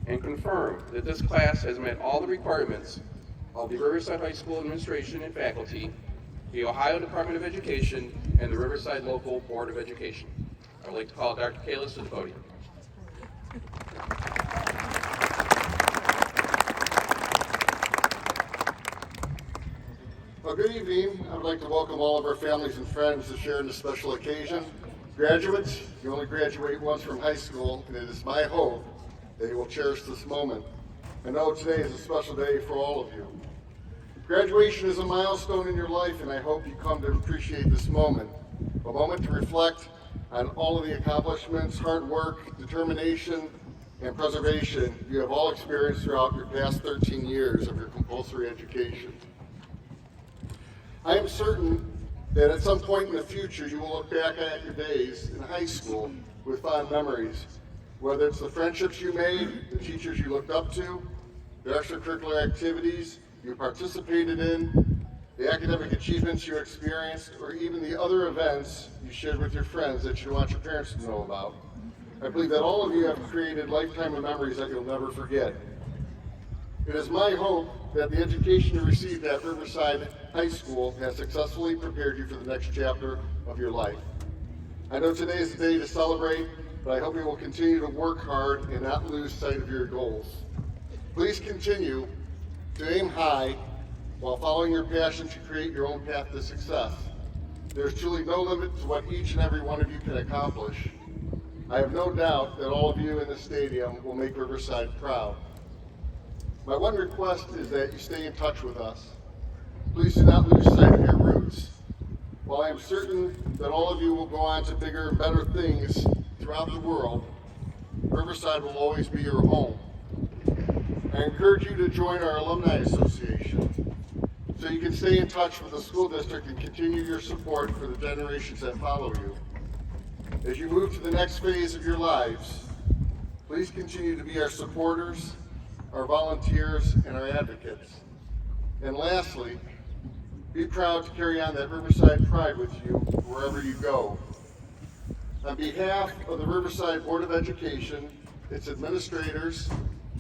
and confirm that this class has met all the requirements of the Riverside High School administration and faculty, the Ohio Department of Education, and the Riverside Local Board of Education. I would like to call Dr. Kalis to the podium. Well, good evening. I would like to welcome all of our families and friends to share in this special occasion. Graduates, you only graduate once from high school, and it is my hope that you will cherish this moment. I know today is a special day for all of you. Graduation is a milestone in your life, and I hope you come to appreciate this moment. A moment to reflect on all of the accomplishments, hard work, determination, and preservation you have all experienced throughout your past 13 years of your compulsory education. I am certain that at some point in the future you will look back at your days in high school with fond memories, whether it's the friendships you made, the teachers you looked up to, the extracurricular activities you participated in, the academic achievements you experienced, or even the other events you shared with your friends that you want your parents to know about. I believe that all of you have created lifetime of memories that you'll never forget. It is my hope that the education you received at Riverside High School has successfully prepared you for the next chapter of your life. I know today is the day to celebrate, but I hope you will continue to work hard and not lose sight of your goals. Please continue to aim high while following your passion to create your own path to success. There's truly no limit to what each and every one of you can accomplish. I have no doubt that all of you in the stadium will make Riverside proud. My one request is that you stay in touch with us. Please do not lose sight of your roots. While I am certain that all of you will go on to bigger and better things throughout the world, Riverside will always be your home. I encourage you to join our Alumni Association so you can stay in touch with the school district and continue your support for the generations that follow you. As you move to the next phase of your lives, please continue to be our supporters, our volunteers, and our advocates. And lastly, be proud to carry on that Riverside pride with you wherever you go. On behalf of the Riverside Board of Education, its administrators,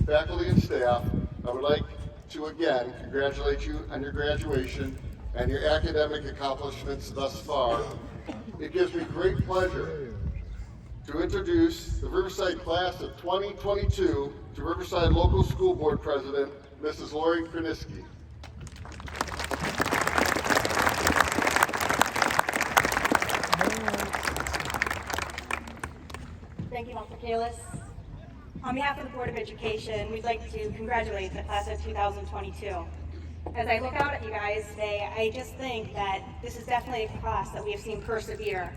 faculty, and staff, I would like to again congratulate you on your graduation and your academic accomplishments thus far. It gives me great pleasure to introduce the Riverside class of 2022 to Riverside Local School Board President, Mrs. Lori Kroniski. Thank you, Dr. Kalis. On behalf of the Board of Education, we'd like to congratulate the class of 2022. As I look out at you guys today, I just think that this is definitely a class that we have seen persevere.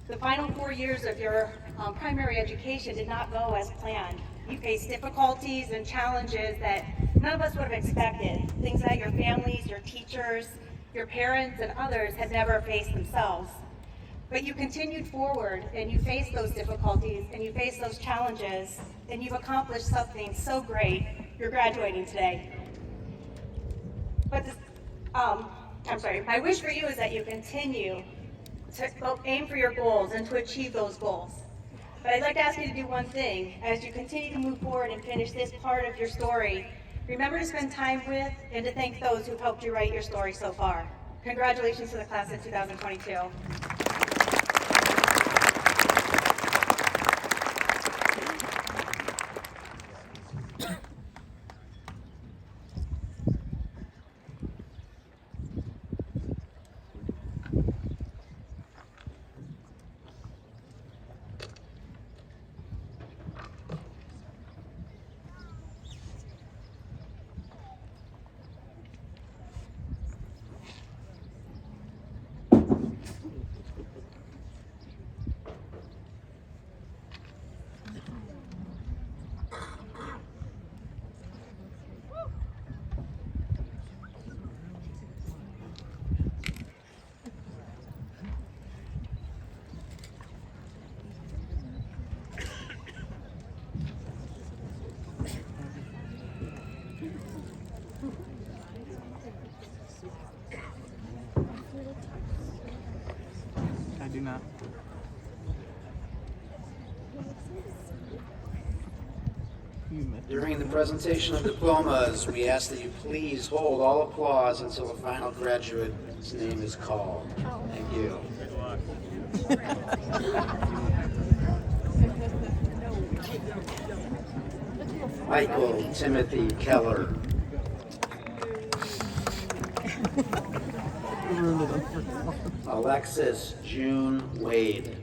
The final 4 years of your primary education did not go as planned. You faced difficulties and challenges that none of us would have expected, things that your families, your teachers, your parents, and others had never faced themselves. But you continued forward, and you faced those difficulties, and you faced those challenges, and you've accomplished something so great. You're graduating today. But my wish for you is that you continue to aim for your goals and to achieve those goals. But I'd like to ask you to do one thing. As you continue to move forward and finish this part of your story, remember to spend time with and to thank those who've helped you write your story so far. Congratulations to the class of 2022. I do not. During the presentation of diplomas, we ask that you please hold all applause until the final graduate's name is called. Thank you. Michael Timothy Keller. Alexis June Wade.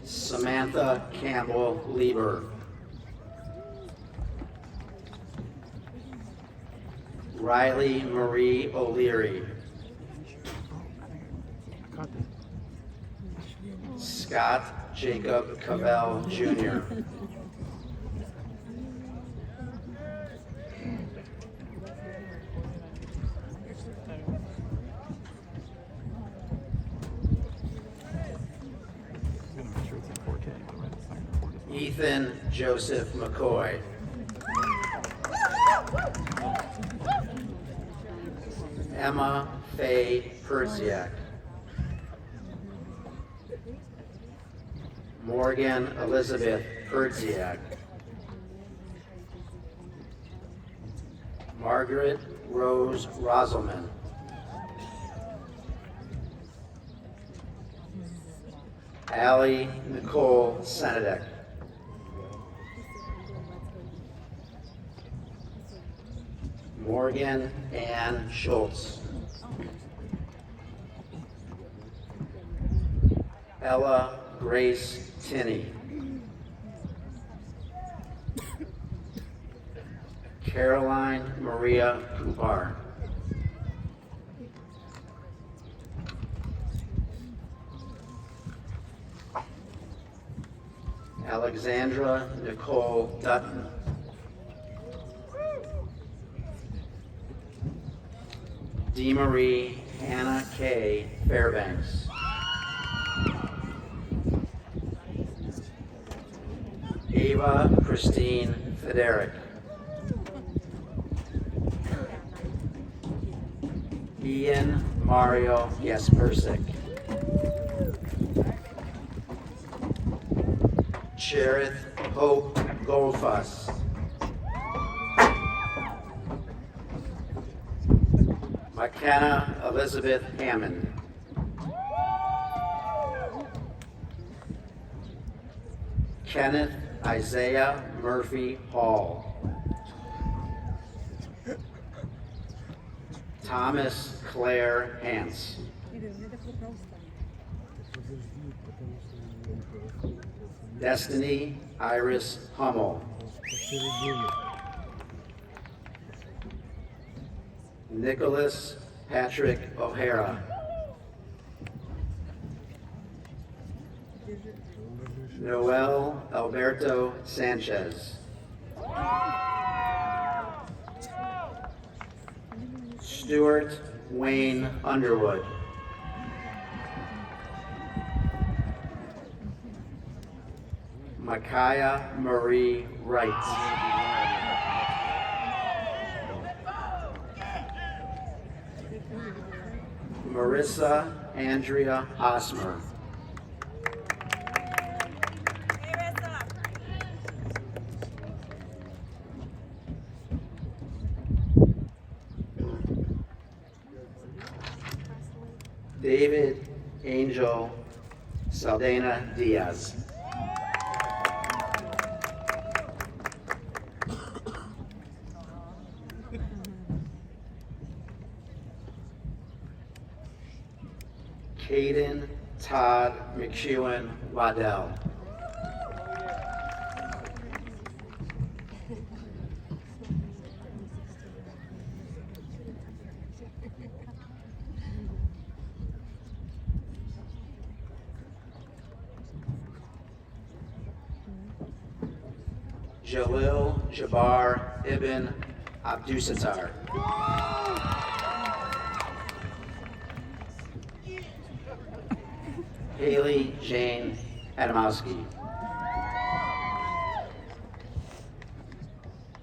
Samantha Campbell Lieber. Riley Marie O'Leary. Scott Jacob Cavell Jr. Ethan Joseph McCoy. Emma Faye Perziak. Morgan Elizabeth Perziak. Margaret Rose Brazelman. Allie Nicole Senenak. Morgan Ann Schultz. Ella Grace Tinney. Caroline Maria Kupar. Alexandra Nicole Dutton. DeMarie Hannah K. Fairbanks. Ava Christine Federic. Ian Mario Jaspersic. Cherith Hope Goldfuss. McKenna Elizabeth Hammond. Kenneth Isaiah Murphy Hall. Thomas Claire Hance. Destiny Iris Hummel. Nicholas Patrick O'Hara. Noel Alberto Sanchez. Stuart Wayne Underwood. Micaiah Marie Wright. Marissa Andrea Hosmer. David Angel Saldana Diaz. Caden Todd McEwen Waddell. Jalil Jabbar Ibn Abdusattar. Haley Jane Adamowski.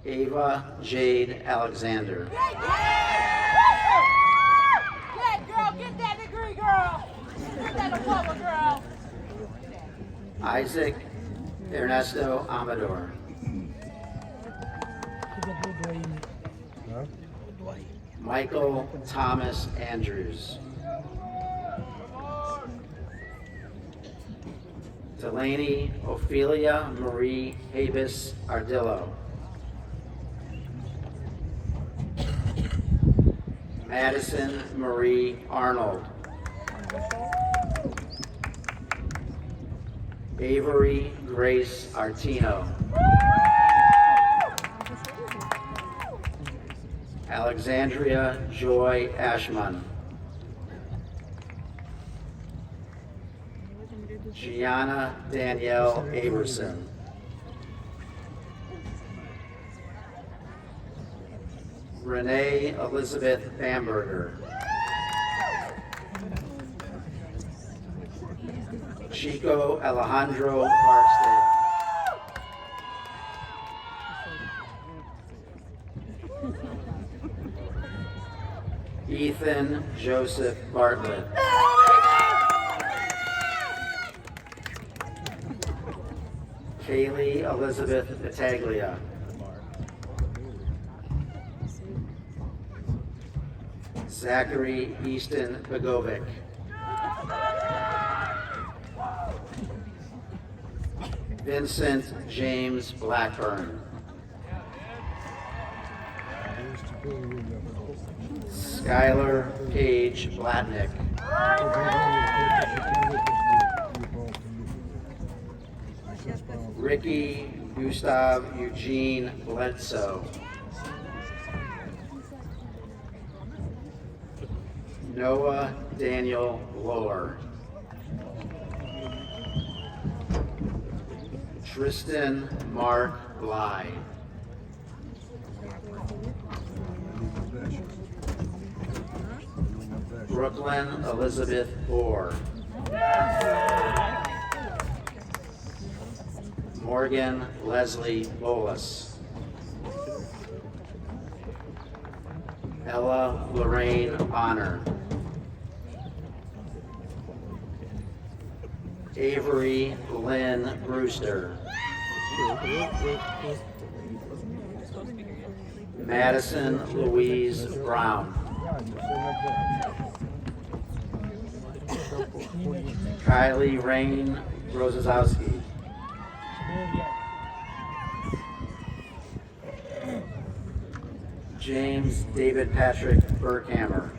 Ava Jade Alexander. Yeah, girl, get that degree, girl. Get that diploma, girl. Isaac Ernesto Amador. Michael Thomas Andrews. Delaney Ophelia Marie Habis Ardillo. Madison Marie Arnold. Avery Grace Artino. Alexandria Joy Ashman. Gianna Danielle Aberson. Renee Elizabeth Bamberger. Chico Alejandro Barksdale. Ethan Joseph Bartlett. Kaylee Elizabeth Battaglia. Zachary Easton Begovic. Vincent James Blackburn. Skylar Paige Blatnick. Ricky Gustav Eugene Bledsoe. Noah Daniel Lohr. Tristan Mark Bly. Brooklyn Elizabeth Orr. Morgan Leslie Bolus. Ella Lorraine Bonner. Avery Lynn Brewster. Madison Louise Brown. Kylie Rain Rosazowski. James David Patrick Burkhammer.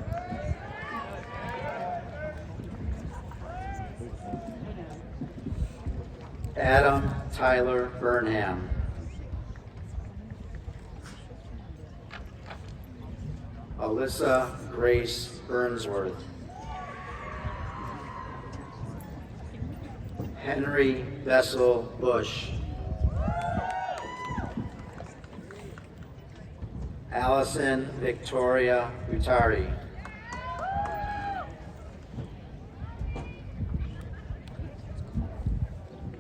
Adam Tyler Burnham. Alyssa Grace Burnsworth. Henry Bessel Bush. Allison Victoria Utari.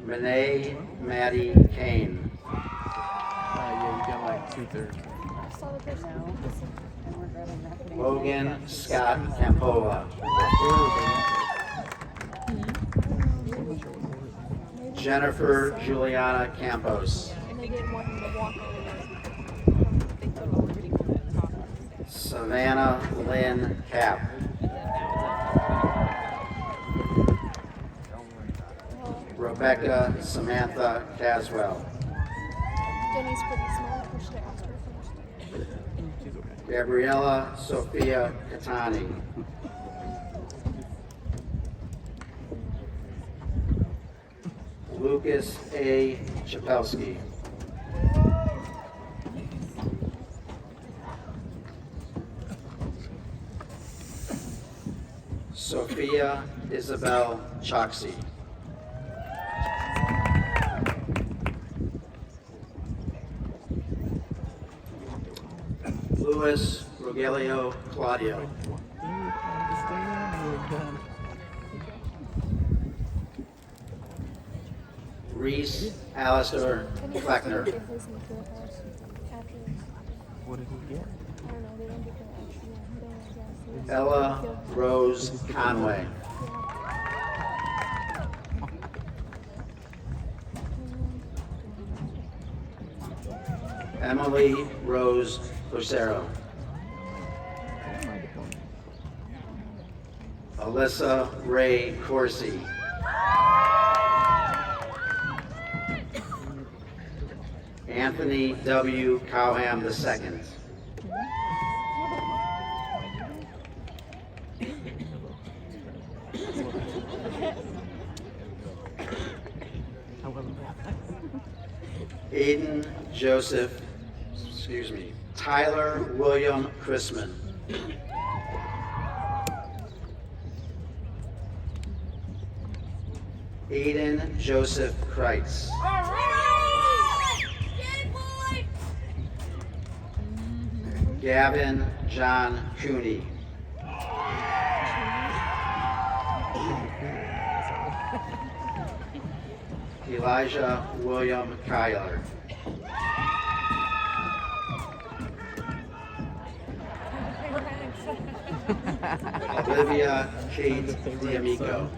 Renee Maddie Kane. Yeah, you got like 2/3. Logan Scott Campola. Jennifer Juliana Campos. Savannah Lynn Cap. Rebecca Samantha Caswell. Jenny's pretty small. We should ask her first. Gabriella Sophia Catani. Lucas A. Chapelski. Sophia Isabel Choxy. Luis Rogelio Claudio. Reese Alistair Fleckner. What did he get? Ella Rose Conway. Emily Rose Lucero. Alyssa Ray Corsi. Anthony W. Cowham II. Aiden Joseph, Tyler William Chrisman. Aiden Joseph Kreitz. Gavin John Cooney. Elijah William Kyler. Olivia Kate D'Amico.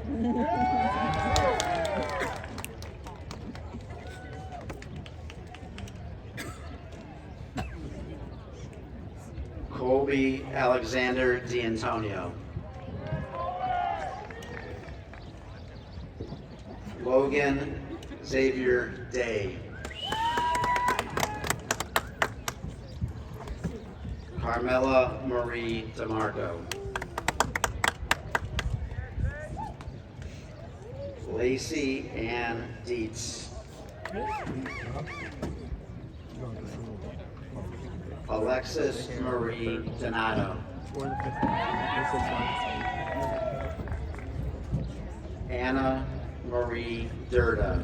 Colby Alexander D'Antonio. Logan Xavier Day. Carmela Marie DeMarco. Lacey Ann Dietz. Alexis Marie Donato. Or the fifth one. The sixth one. Anna Marie Durda.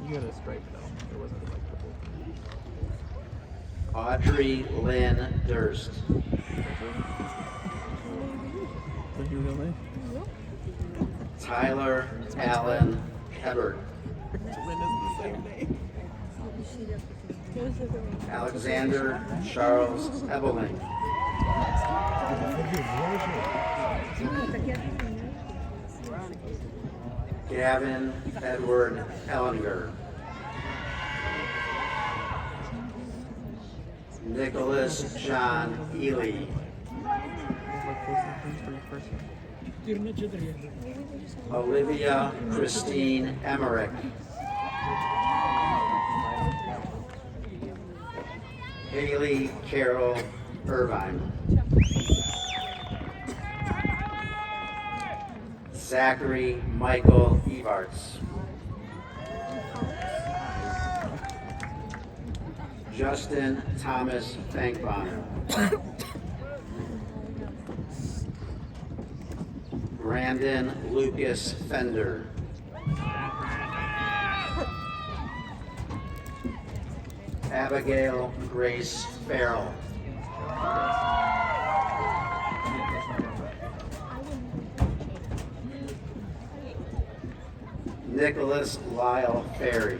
You got a stripe though. There wasn't like purple. Audrey Lynn Durst. Is your real name? Tyler Allen Hebert. Lynn is the same name. Alexander Charles Ebeling. Gavin Edward Ellinger. Nicholas John Ely. Olivia Christine Emmerich. Haley Carol Irvine. Zachary Michael Evarts. Justin Thomas Bankbonner. Brandon Lucas Fender. Abigail Grace Farrell. Nicholas Lyle Ferry.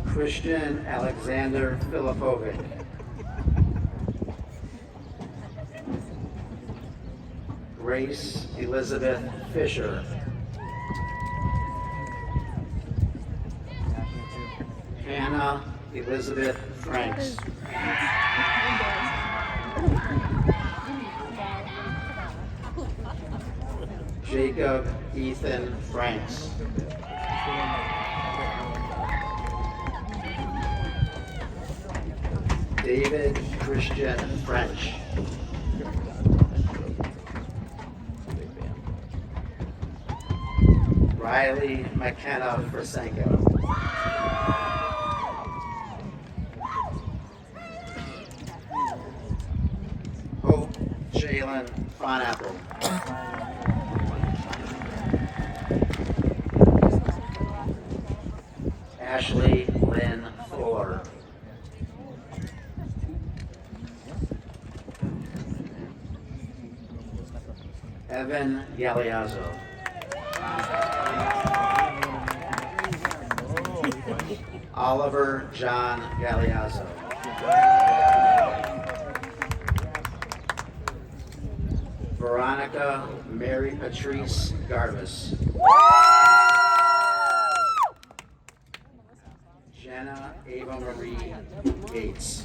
Christian Alexander Filipovic. Grace Elizabeth Fisher. Hannah Elizabeth Franks. Jacob Ethan Franks. David Christian French. Riley McKenna Frasenko. Hope Jalen Fonapple. Ashley Lynn Fuller. Evan Galeazzo. Oliver John Galeazzo. Veronica Mary Patrice Garbus. Jenna Ava Marie Gates.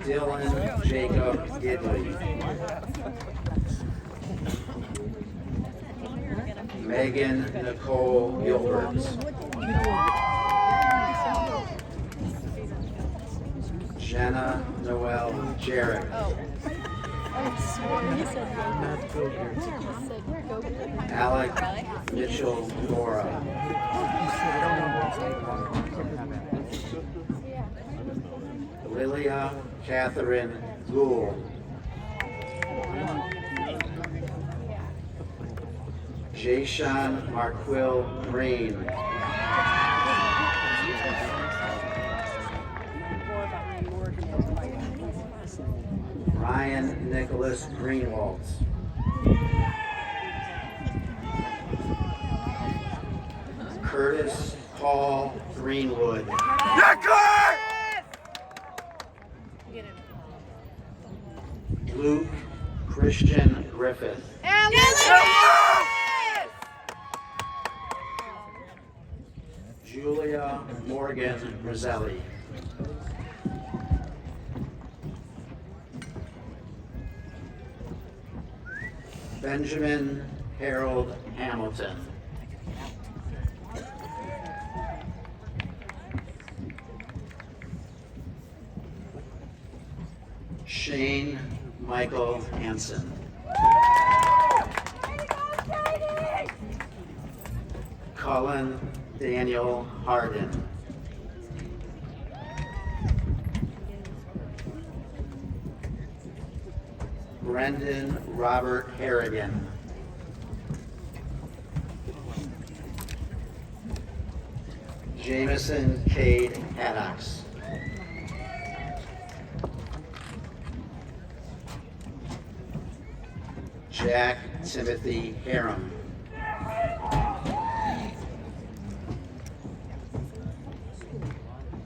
Dylan Jacob Gidley. Megan Nicole Gilbert. Jenna Noel Jarrett. Alec Mitchell Dora. Lilia Catherine Gould. Jayshawn Marquill Green. Ryan Nicholas Greenwald. Curtis Paul Greenwood. Luke Christian Griffith. Julia Morgan Roselli. Benjamin Harold Hamilton. Shane Michael Hansen. Cullen Daniel Hardin. Brendan Robert Harrigan. Jameson Cade Haddox. Jack Timothy Harum.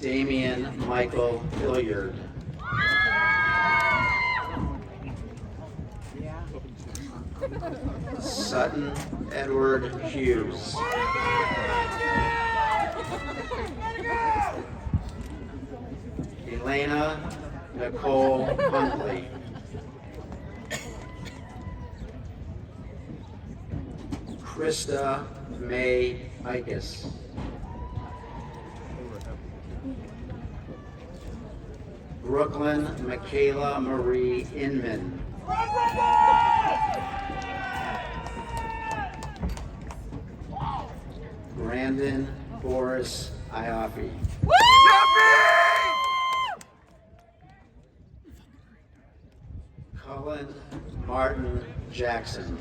Damian Michael Hilliard. Sutton Edward Hughes. Elena Nicole Huntley. Krista May Ikas. Brooklyn Michaela Marie Inman. Brandon Boris Iafi. Cullen Martin Jackson.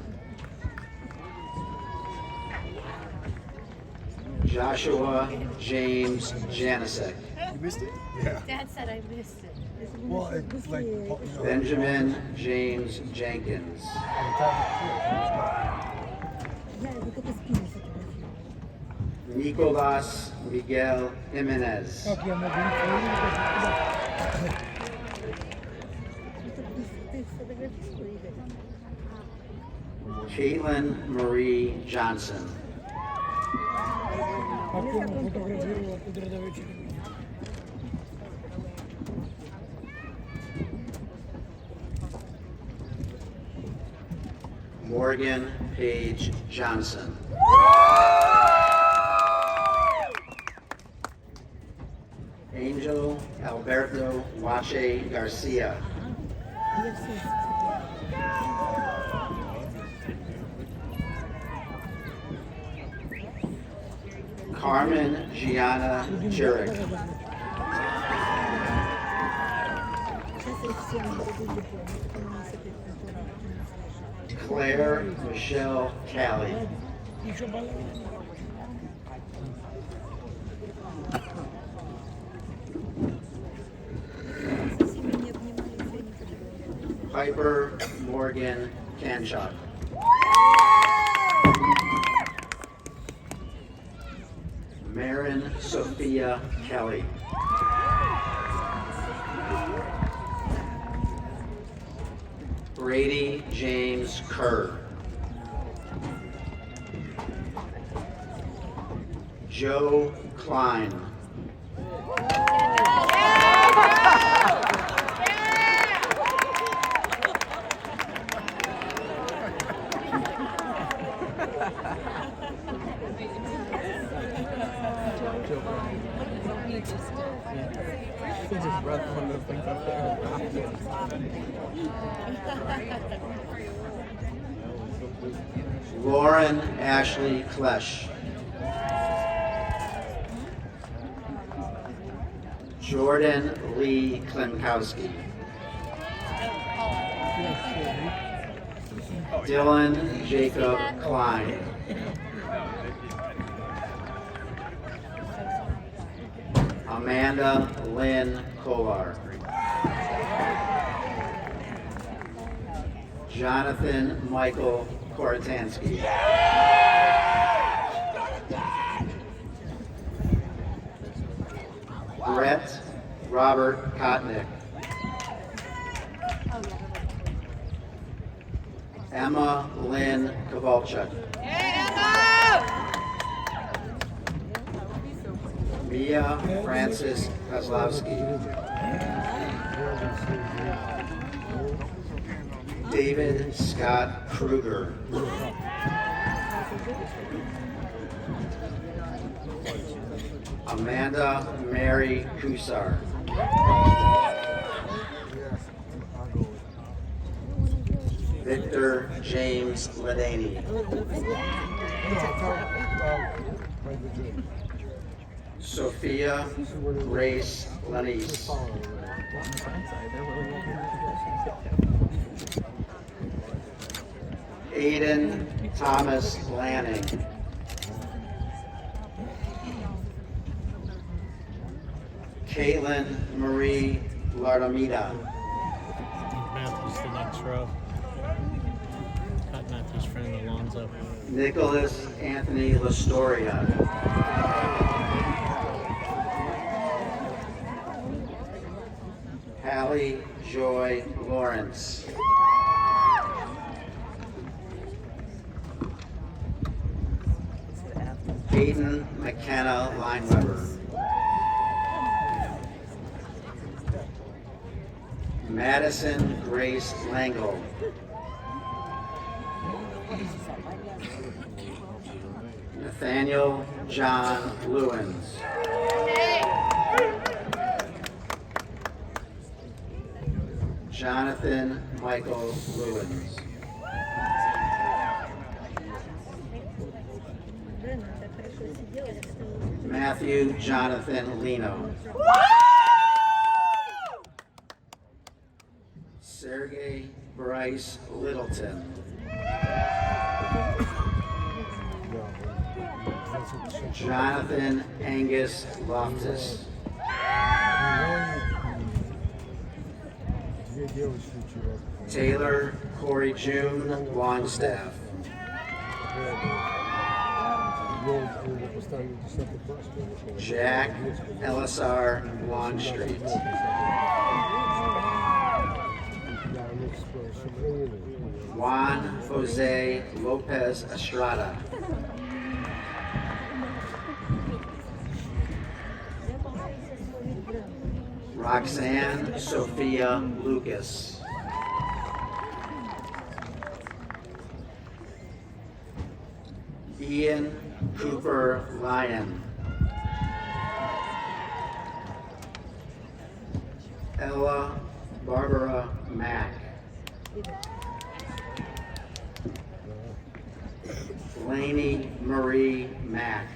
Joshua James Janusek. You missed it? Yeah. Dad said I missed it. Well, it's like, you know, Benjamin James Jenkins. Nicolas Miguel Jimenez. Caitlin Marie Johnson. Morgan Page Johnson. Angel Alberto Wache Garcia. Carmen Gianna Jurek. Claire Michelle Callie. Piper Morgan Kanchuk. Marin Sophia Kelly. Brady James Kerr. Joe Klein. Lauren Ashley Klesch. Jordan Lee Klimkowski. Dylan Jacob Klein. Amanda Lynn Kolar. Jonathan Michael Koratansky. Brett Robert Kotnick. Emma Lynn Kowalchuk. Mia Francis Kozlowski. David Scott Kruger. Amanda Mary Kusar. Victor James Ladany. Sophia Grace Lanise. Aiden Thomas Lanning. Caitlin Marie Lardamida. Matthew's the next row. Got Matthew's friend Alonzo. Nicholas Anthony Lastoria. Hallie Joy Lawrence. Hayden McKenna Lineweber. Madison Grace Langle. Nathaniel John Lewins. Jonathan Michael Lewins. Matthew Jonathan Lino. Sergey Bryce Littleton. Jonathan Angus Loftus. Taylor Corey June Longstaff. Jack LSR Longstreet. Juan Jose Lopez Estrada. Roxanne Sophia Lucas. Ian Cooper Lyon. Ella Barbara Mack. Lainey Marie Mack.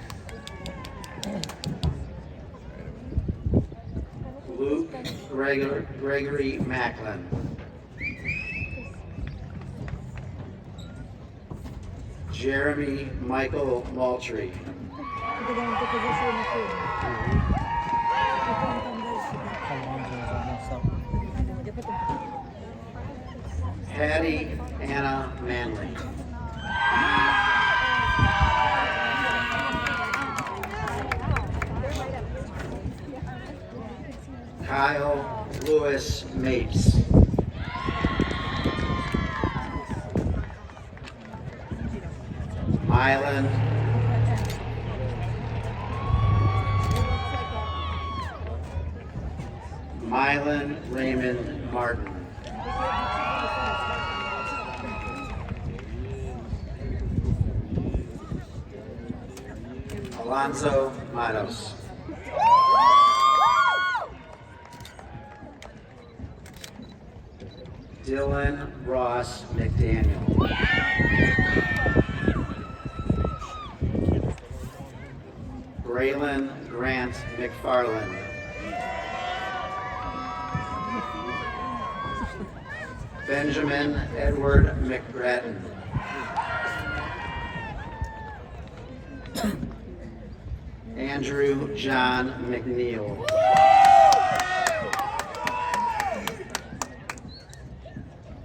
Luke Gregory Macklin. Jeremy Michael Moultrie. Hattie Anna Manley. Kyle Lewis Mapes. Mylan Raymond Martin. Alonzo Matos. Dylan Ross McDaniel. Braylon Grant McFarland. Benjamin Edward McGrattan. Andrew John McNeil.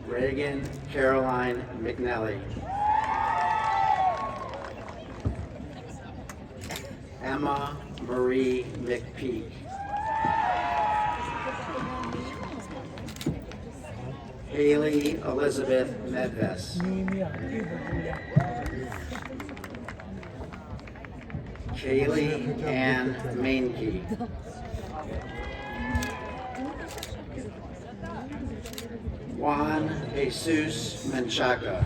Reagan Caroline McNelly. Emma Marie McPeak. Haley Elizabeth Medves. Kaylee Ann Mainkey. Juan Jesus Menchaca.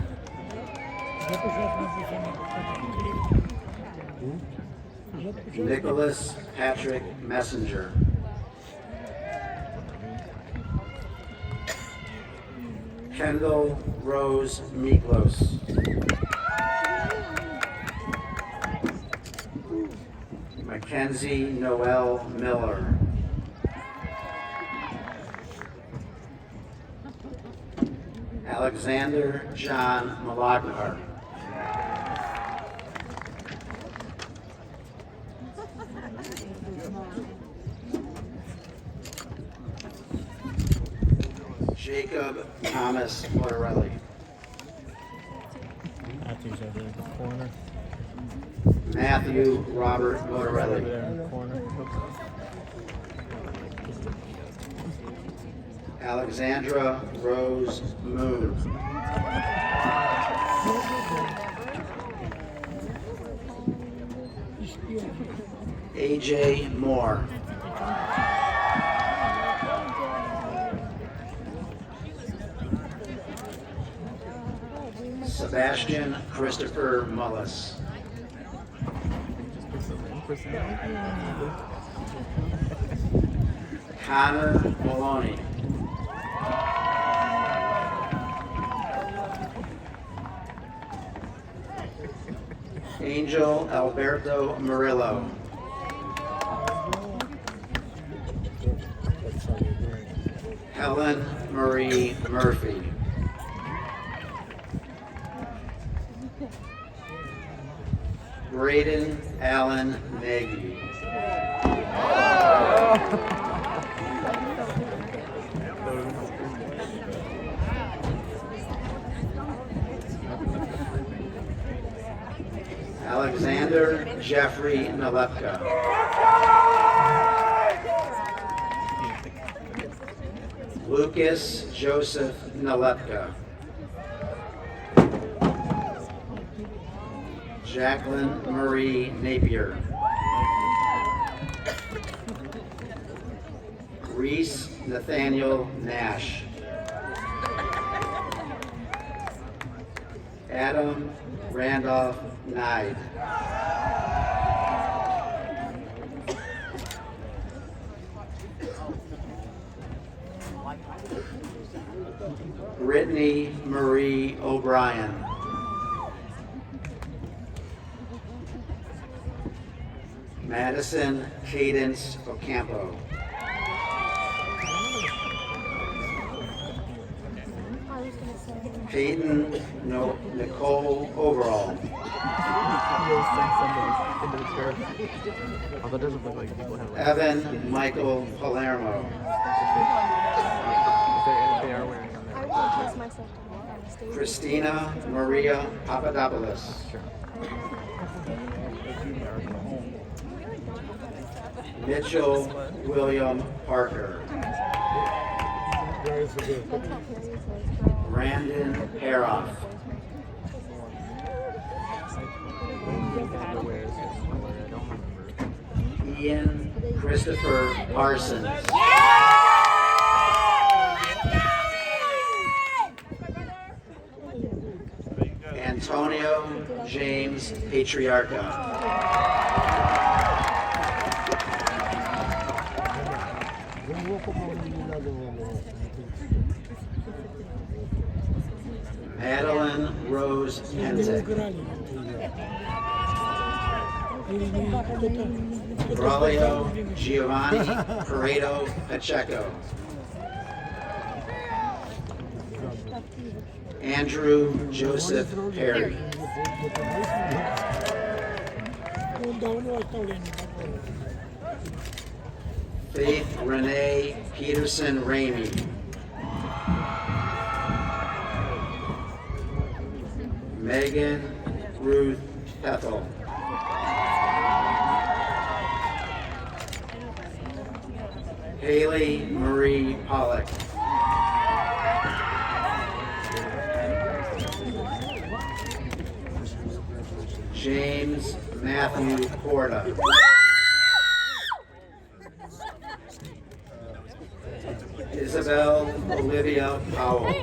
Nicholas Patrick Messenger. Kendall Rose Miklos. Mackenzie Noel Miller. Alexander John Malagnar. Jacob Thomas Morelli. Matthew's over in the corner. Matthew Robert Morelli. Over there in the corner. Alexandra Rose Moon. AJ Moore. Sebastian Christopher Mullis. Connor Maloney. Angel Alberto Murillo. Helen Marie Murphy. Braden Allen Nagy. Alexander Jeffrey Nalepka. Lucas Joseph Nalepka. Jacqueline Marie Napier. Reese Nathaniel Nash. Adam Randolph Nide. Brittany Marie O'Brien. Madison Cadence Ocampo. Peyton Nicole Overall. Evan Michael Palermo. Christina Maria Papadopoulos. Mitchell William Parker. Brandon Haroff. Ian Christopher Parsons. Antonio James Patriarca. Madeline Rose Hensick. Braulio Giovanni Pareto Pacheco. Andrew Joseph Perry. Faith Renee Peterson Ramey. Megan Ruth Ethel. Haley Marie Pollock. James Matthew Porta. Isabel Olivia Powell.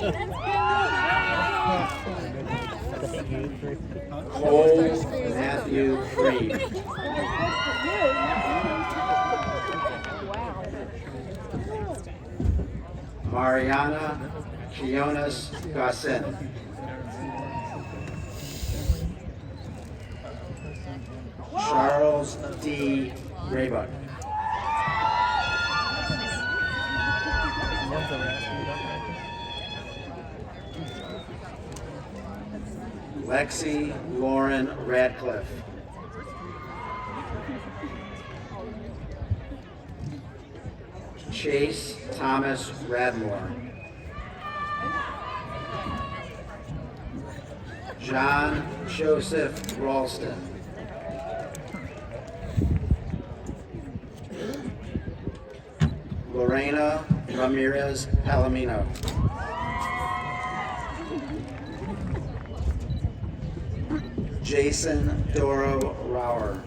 Cole Matthew Freed. Mariana Kionis Gassin. Charles D. Raybuck. Lexi Lauren Radcliffe. Chase Thomas Radmore. John Joseph Ralston. Lorena Ramirez Palomino. Jason Doro Rauer.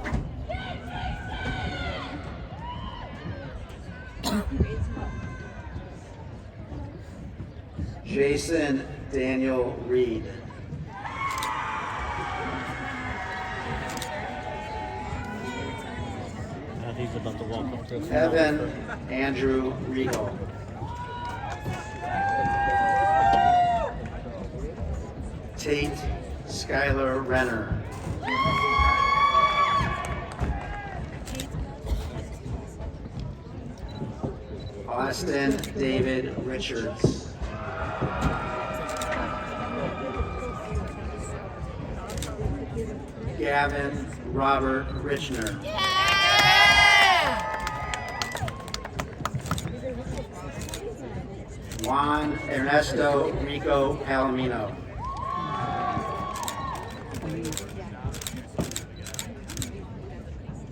Jason Daniel Reed. He's about to walk up to us. Evan Andrew Regal. Tate Skylar Renner. Austin David Richards. Gavin Robert Richner. Juan Ernesto Rico Palomino.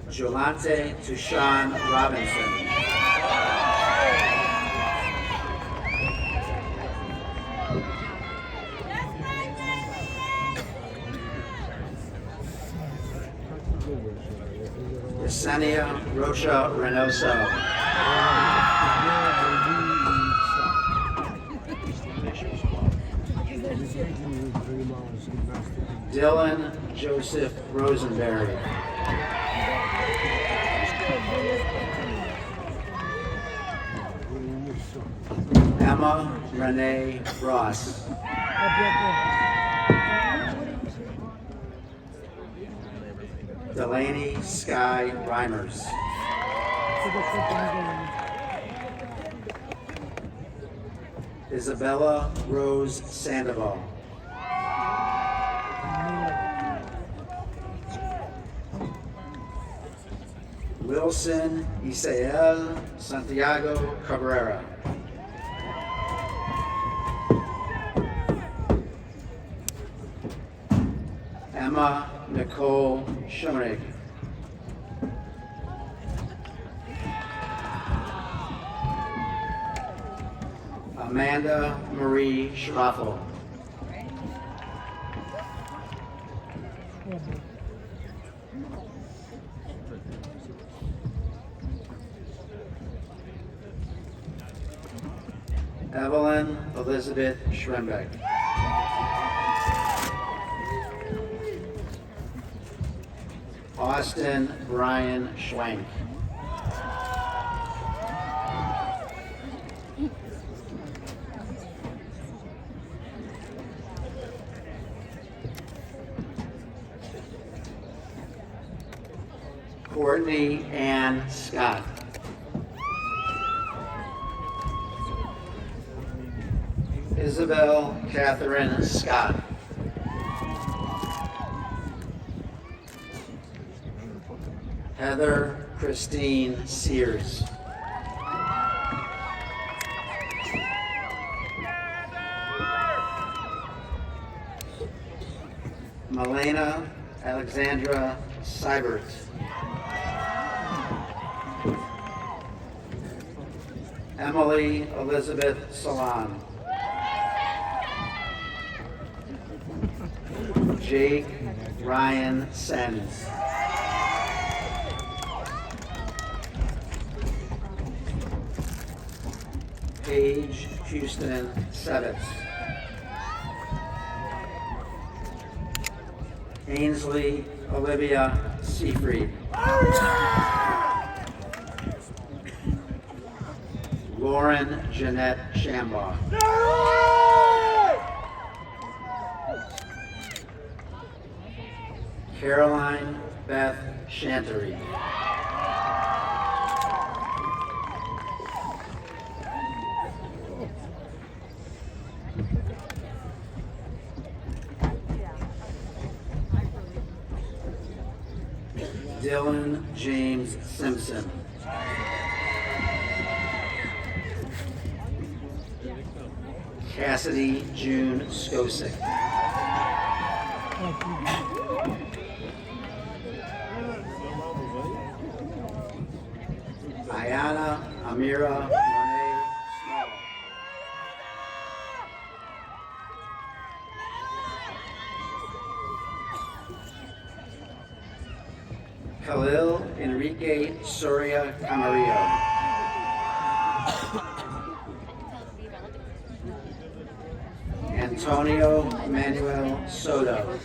Jolante Tushan Robinson. Yesenia Rocha Reynoso. Dylan Joseph Rosenberry. Emma Renee Ross. Delaney Sky Reimers. Isabella Rose Sandoval. Wilson Isael Santiago Cabrera. Emma Nicole Schumrig. Amanda Marie Schraffel. Evelyn Elizabeth Schrenbeck. Austin Brian Schwank. Courtney Ann Scott. Isabel Catherine Scott. Heather Christine Sears. Malena Alexandra Seibert. Emily Elizabeth Salon. Jake Ryan Sens. Paige Houston Sevitz. Ainsley Olivia Seafried. Lauren Jeanette Shambaugh. Caroline Beth Shantery. Dylan James Simpson. Cassidy June Skosick. Ayana Amira Monet Small. Khalil Enrique Soria Camarillo. Antonio Manuel Soto.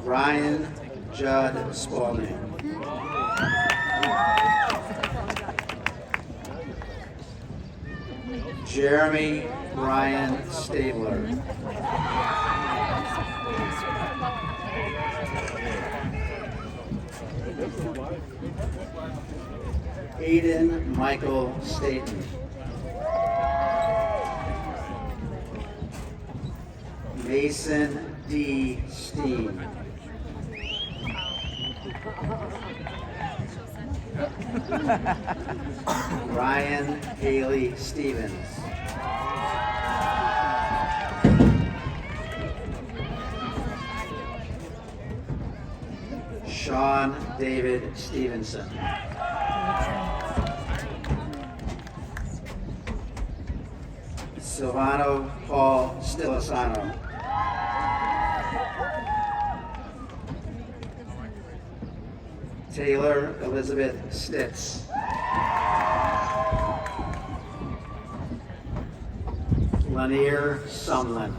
Ryan Judd Spalding. Jeremy Ryan Stabler. Aiden Michael Staten. Mason D. Steen. Ryan Haley Stevens. Sean David Stevenson. Silvano Paul Stilisano. Taylor Elizabeth Stitz. Lanier Sumlin.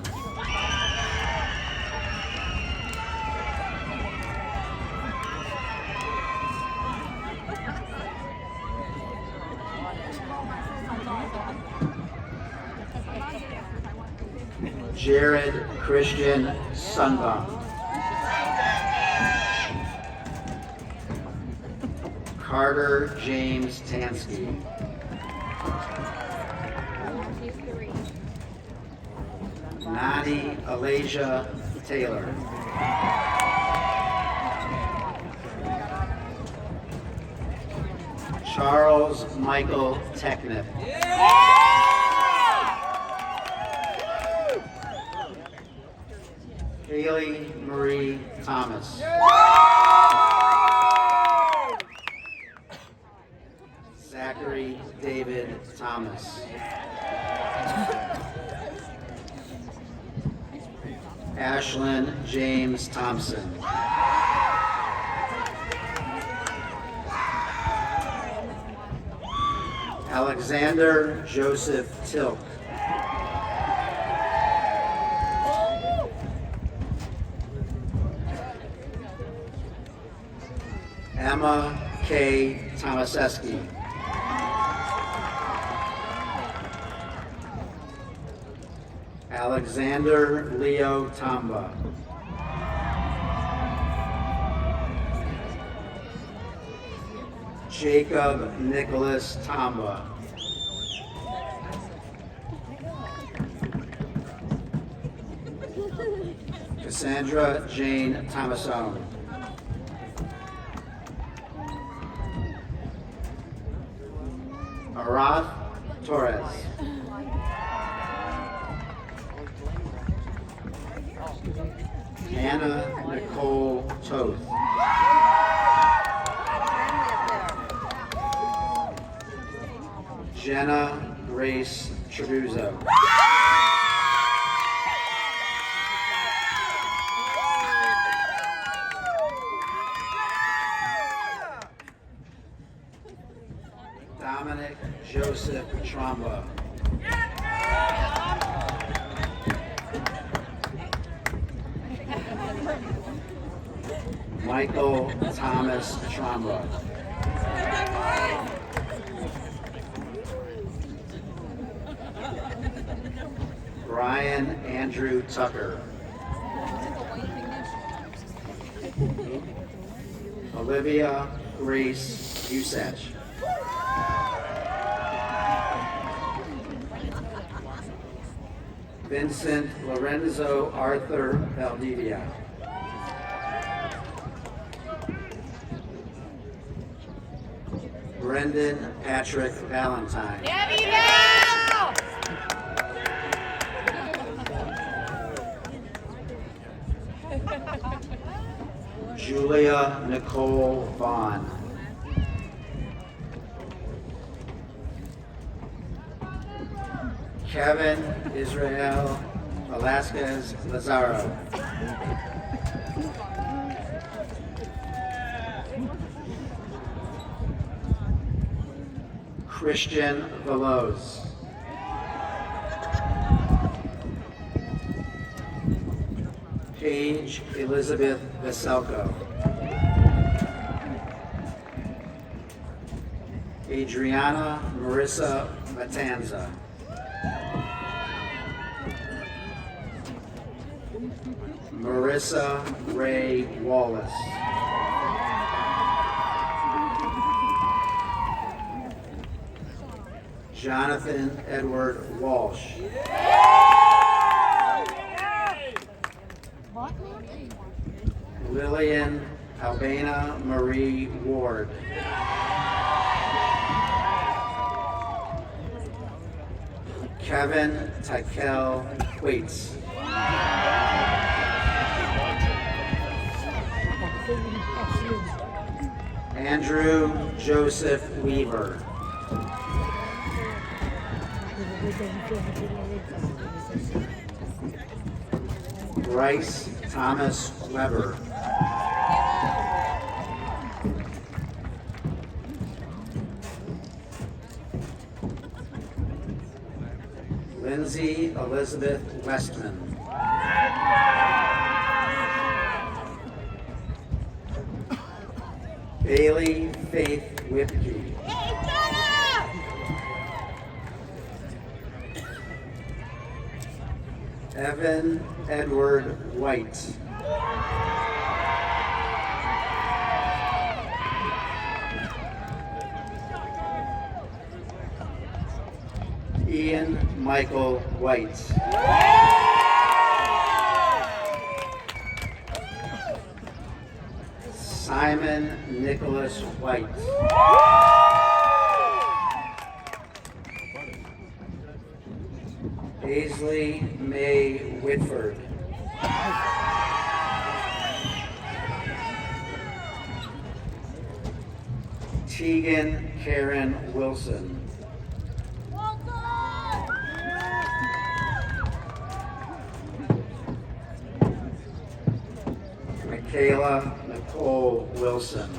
Jared Christian Sunbaum. Carter James Tansky. Nani Alasia Taylor. Charles Michael Technip. Haley Marie Thomas. Zachary David Thomas. Ashlyn James Thompson. Alexander Joseph Tilk. Emma K. Tomaseski. Alexander Leo Tamba. Jacob Nicholas Tamba. Cassandra Jane Tomasone. Arath Torres. Hannah Nicole Toth. Jenna Grace Tribuzzo. Dominic Joseph Tromba. Michael Thomas Tromba. Brian Andrew Tucker. Olivia Grace Usach. Vincent Lorenzo Arthur Valdivia. Brendan Patrick Valentine. Julia Nicole Vaughn. Kevin Israel Velasquez Lazaro. Christian Veloz. Paige Elizabeth Veselko. Adriana Marissa Matanza. Marissa Ray Wallace. Jonathan Edward Walsh. Lillian Albana Marie Ward. Kevin Tykel Waits. Andrew Joseph Weaver. Bryce Thomas Weber. Lindsay Elizabeth Westman. Bailey Faith Whipke. Evan Edward White. Ian Michael White. Simon Nicholas White. Paisley May Whitford. Tegan Karen Wilson. Michaela Nicole Wilson.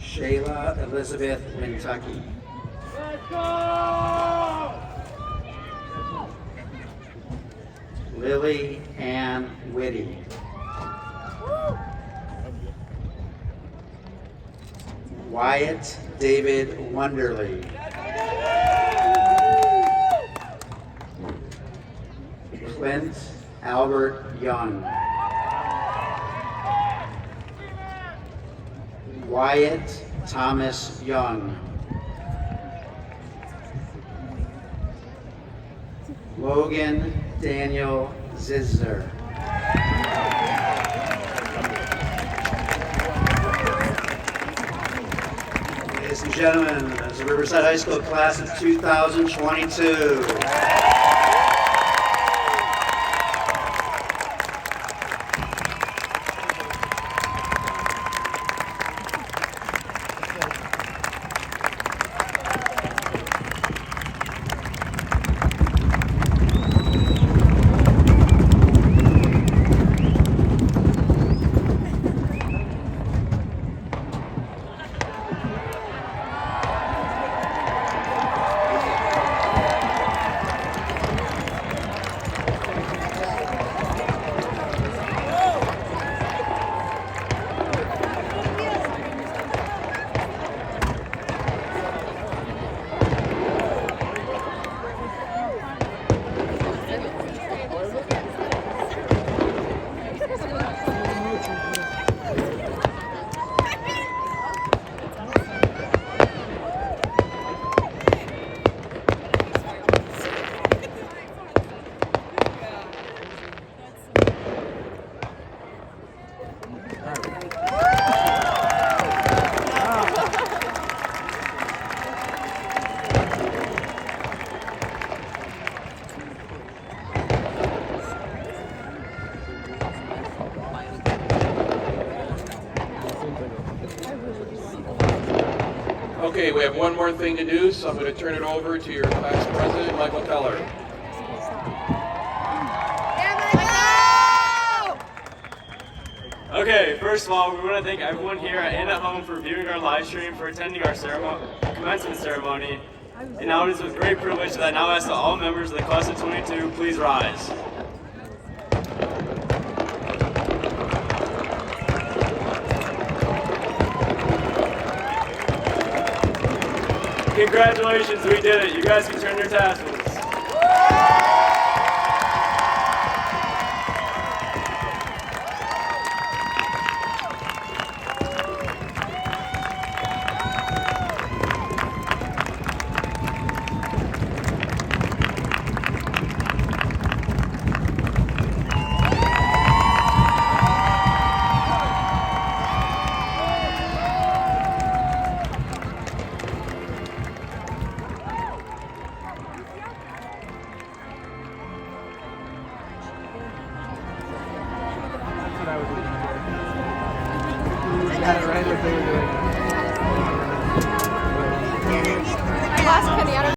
Shayla Elizabeth Wintucky. Let's go! Lily Ann Whitty. Wyatt David Wonderly. Clint Albert Young. Wyatt Thomas Young. Logan Daniel Zizzer. Ladies and gentlemen, as the Riverside High School class of 2022. Okay, we have one more thing to do, so I'm going to turn it over to your class president, Michael Keller. Okay, first of all, we want to thank everyone here and at home for viewing our live stream, for attending our commencement ceremony. And now it is with great privilege that I now ask that all members of the class of 22 please rise. Congratulations, we did it. You guys can turn your tassels. I lost Penny. I don't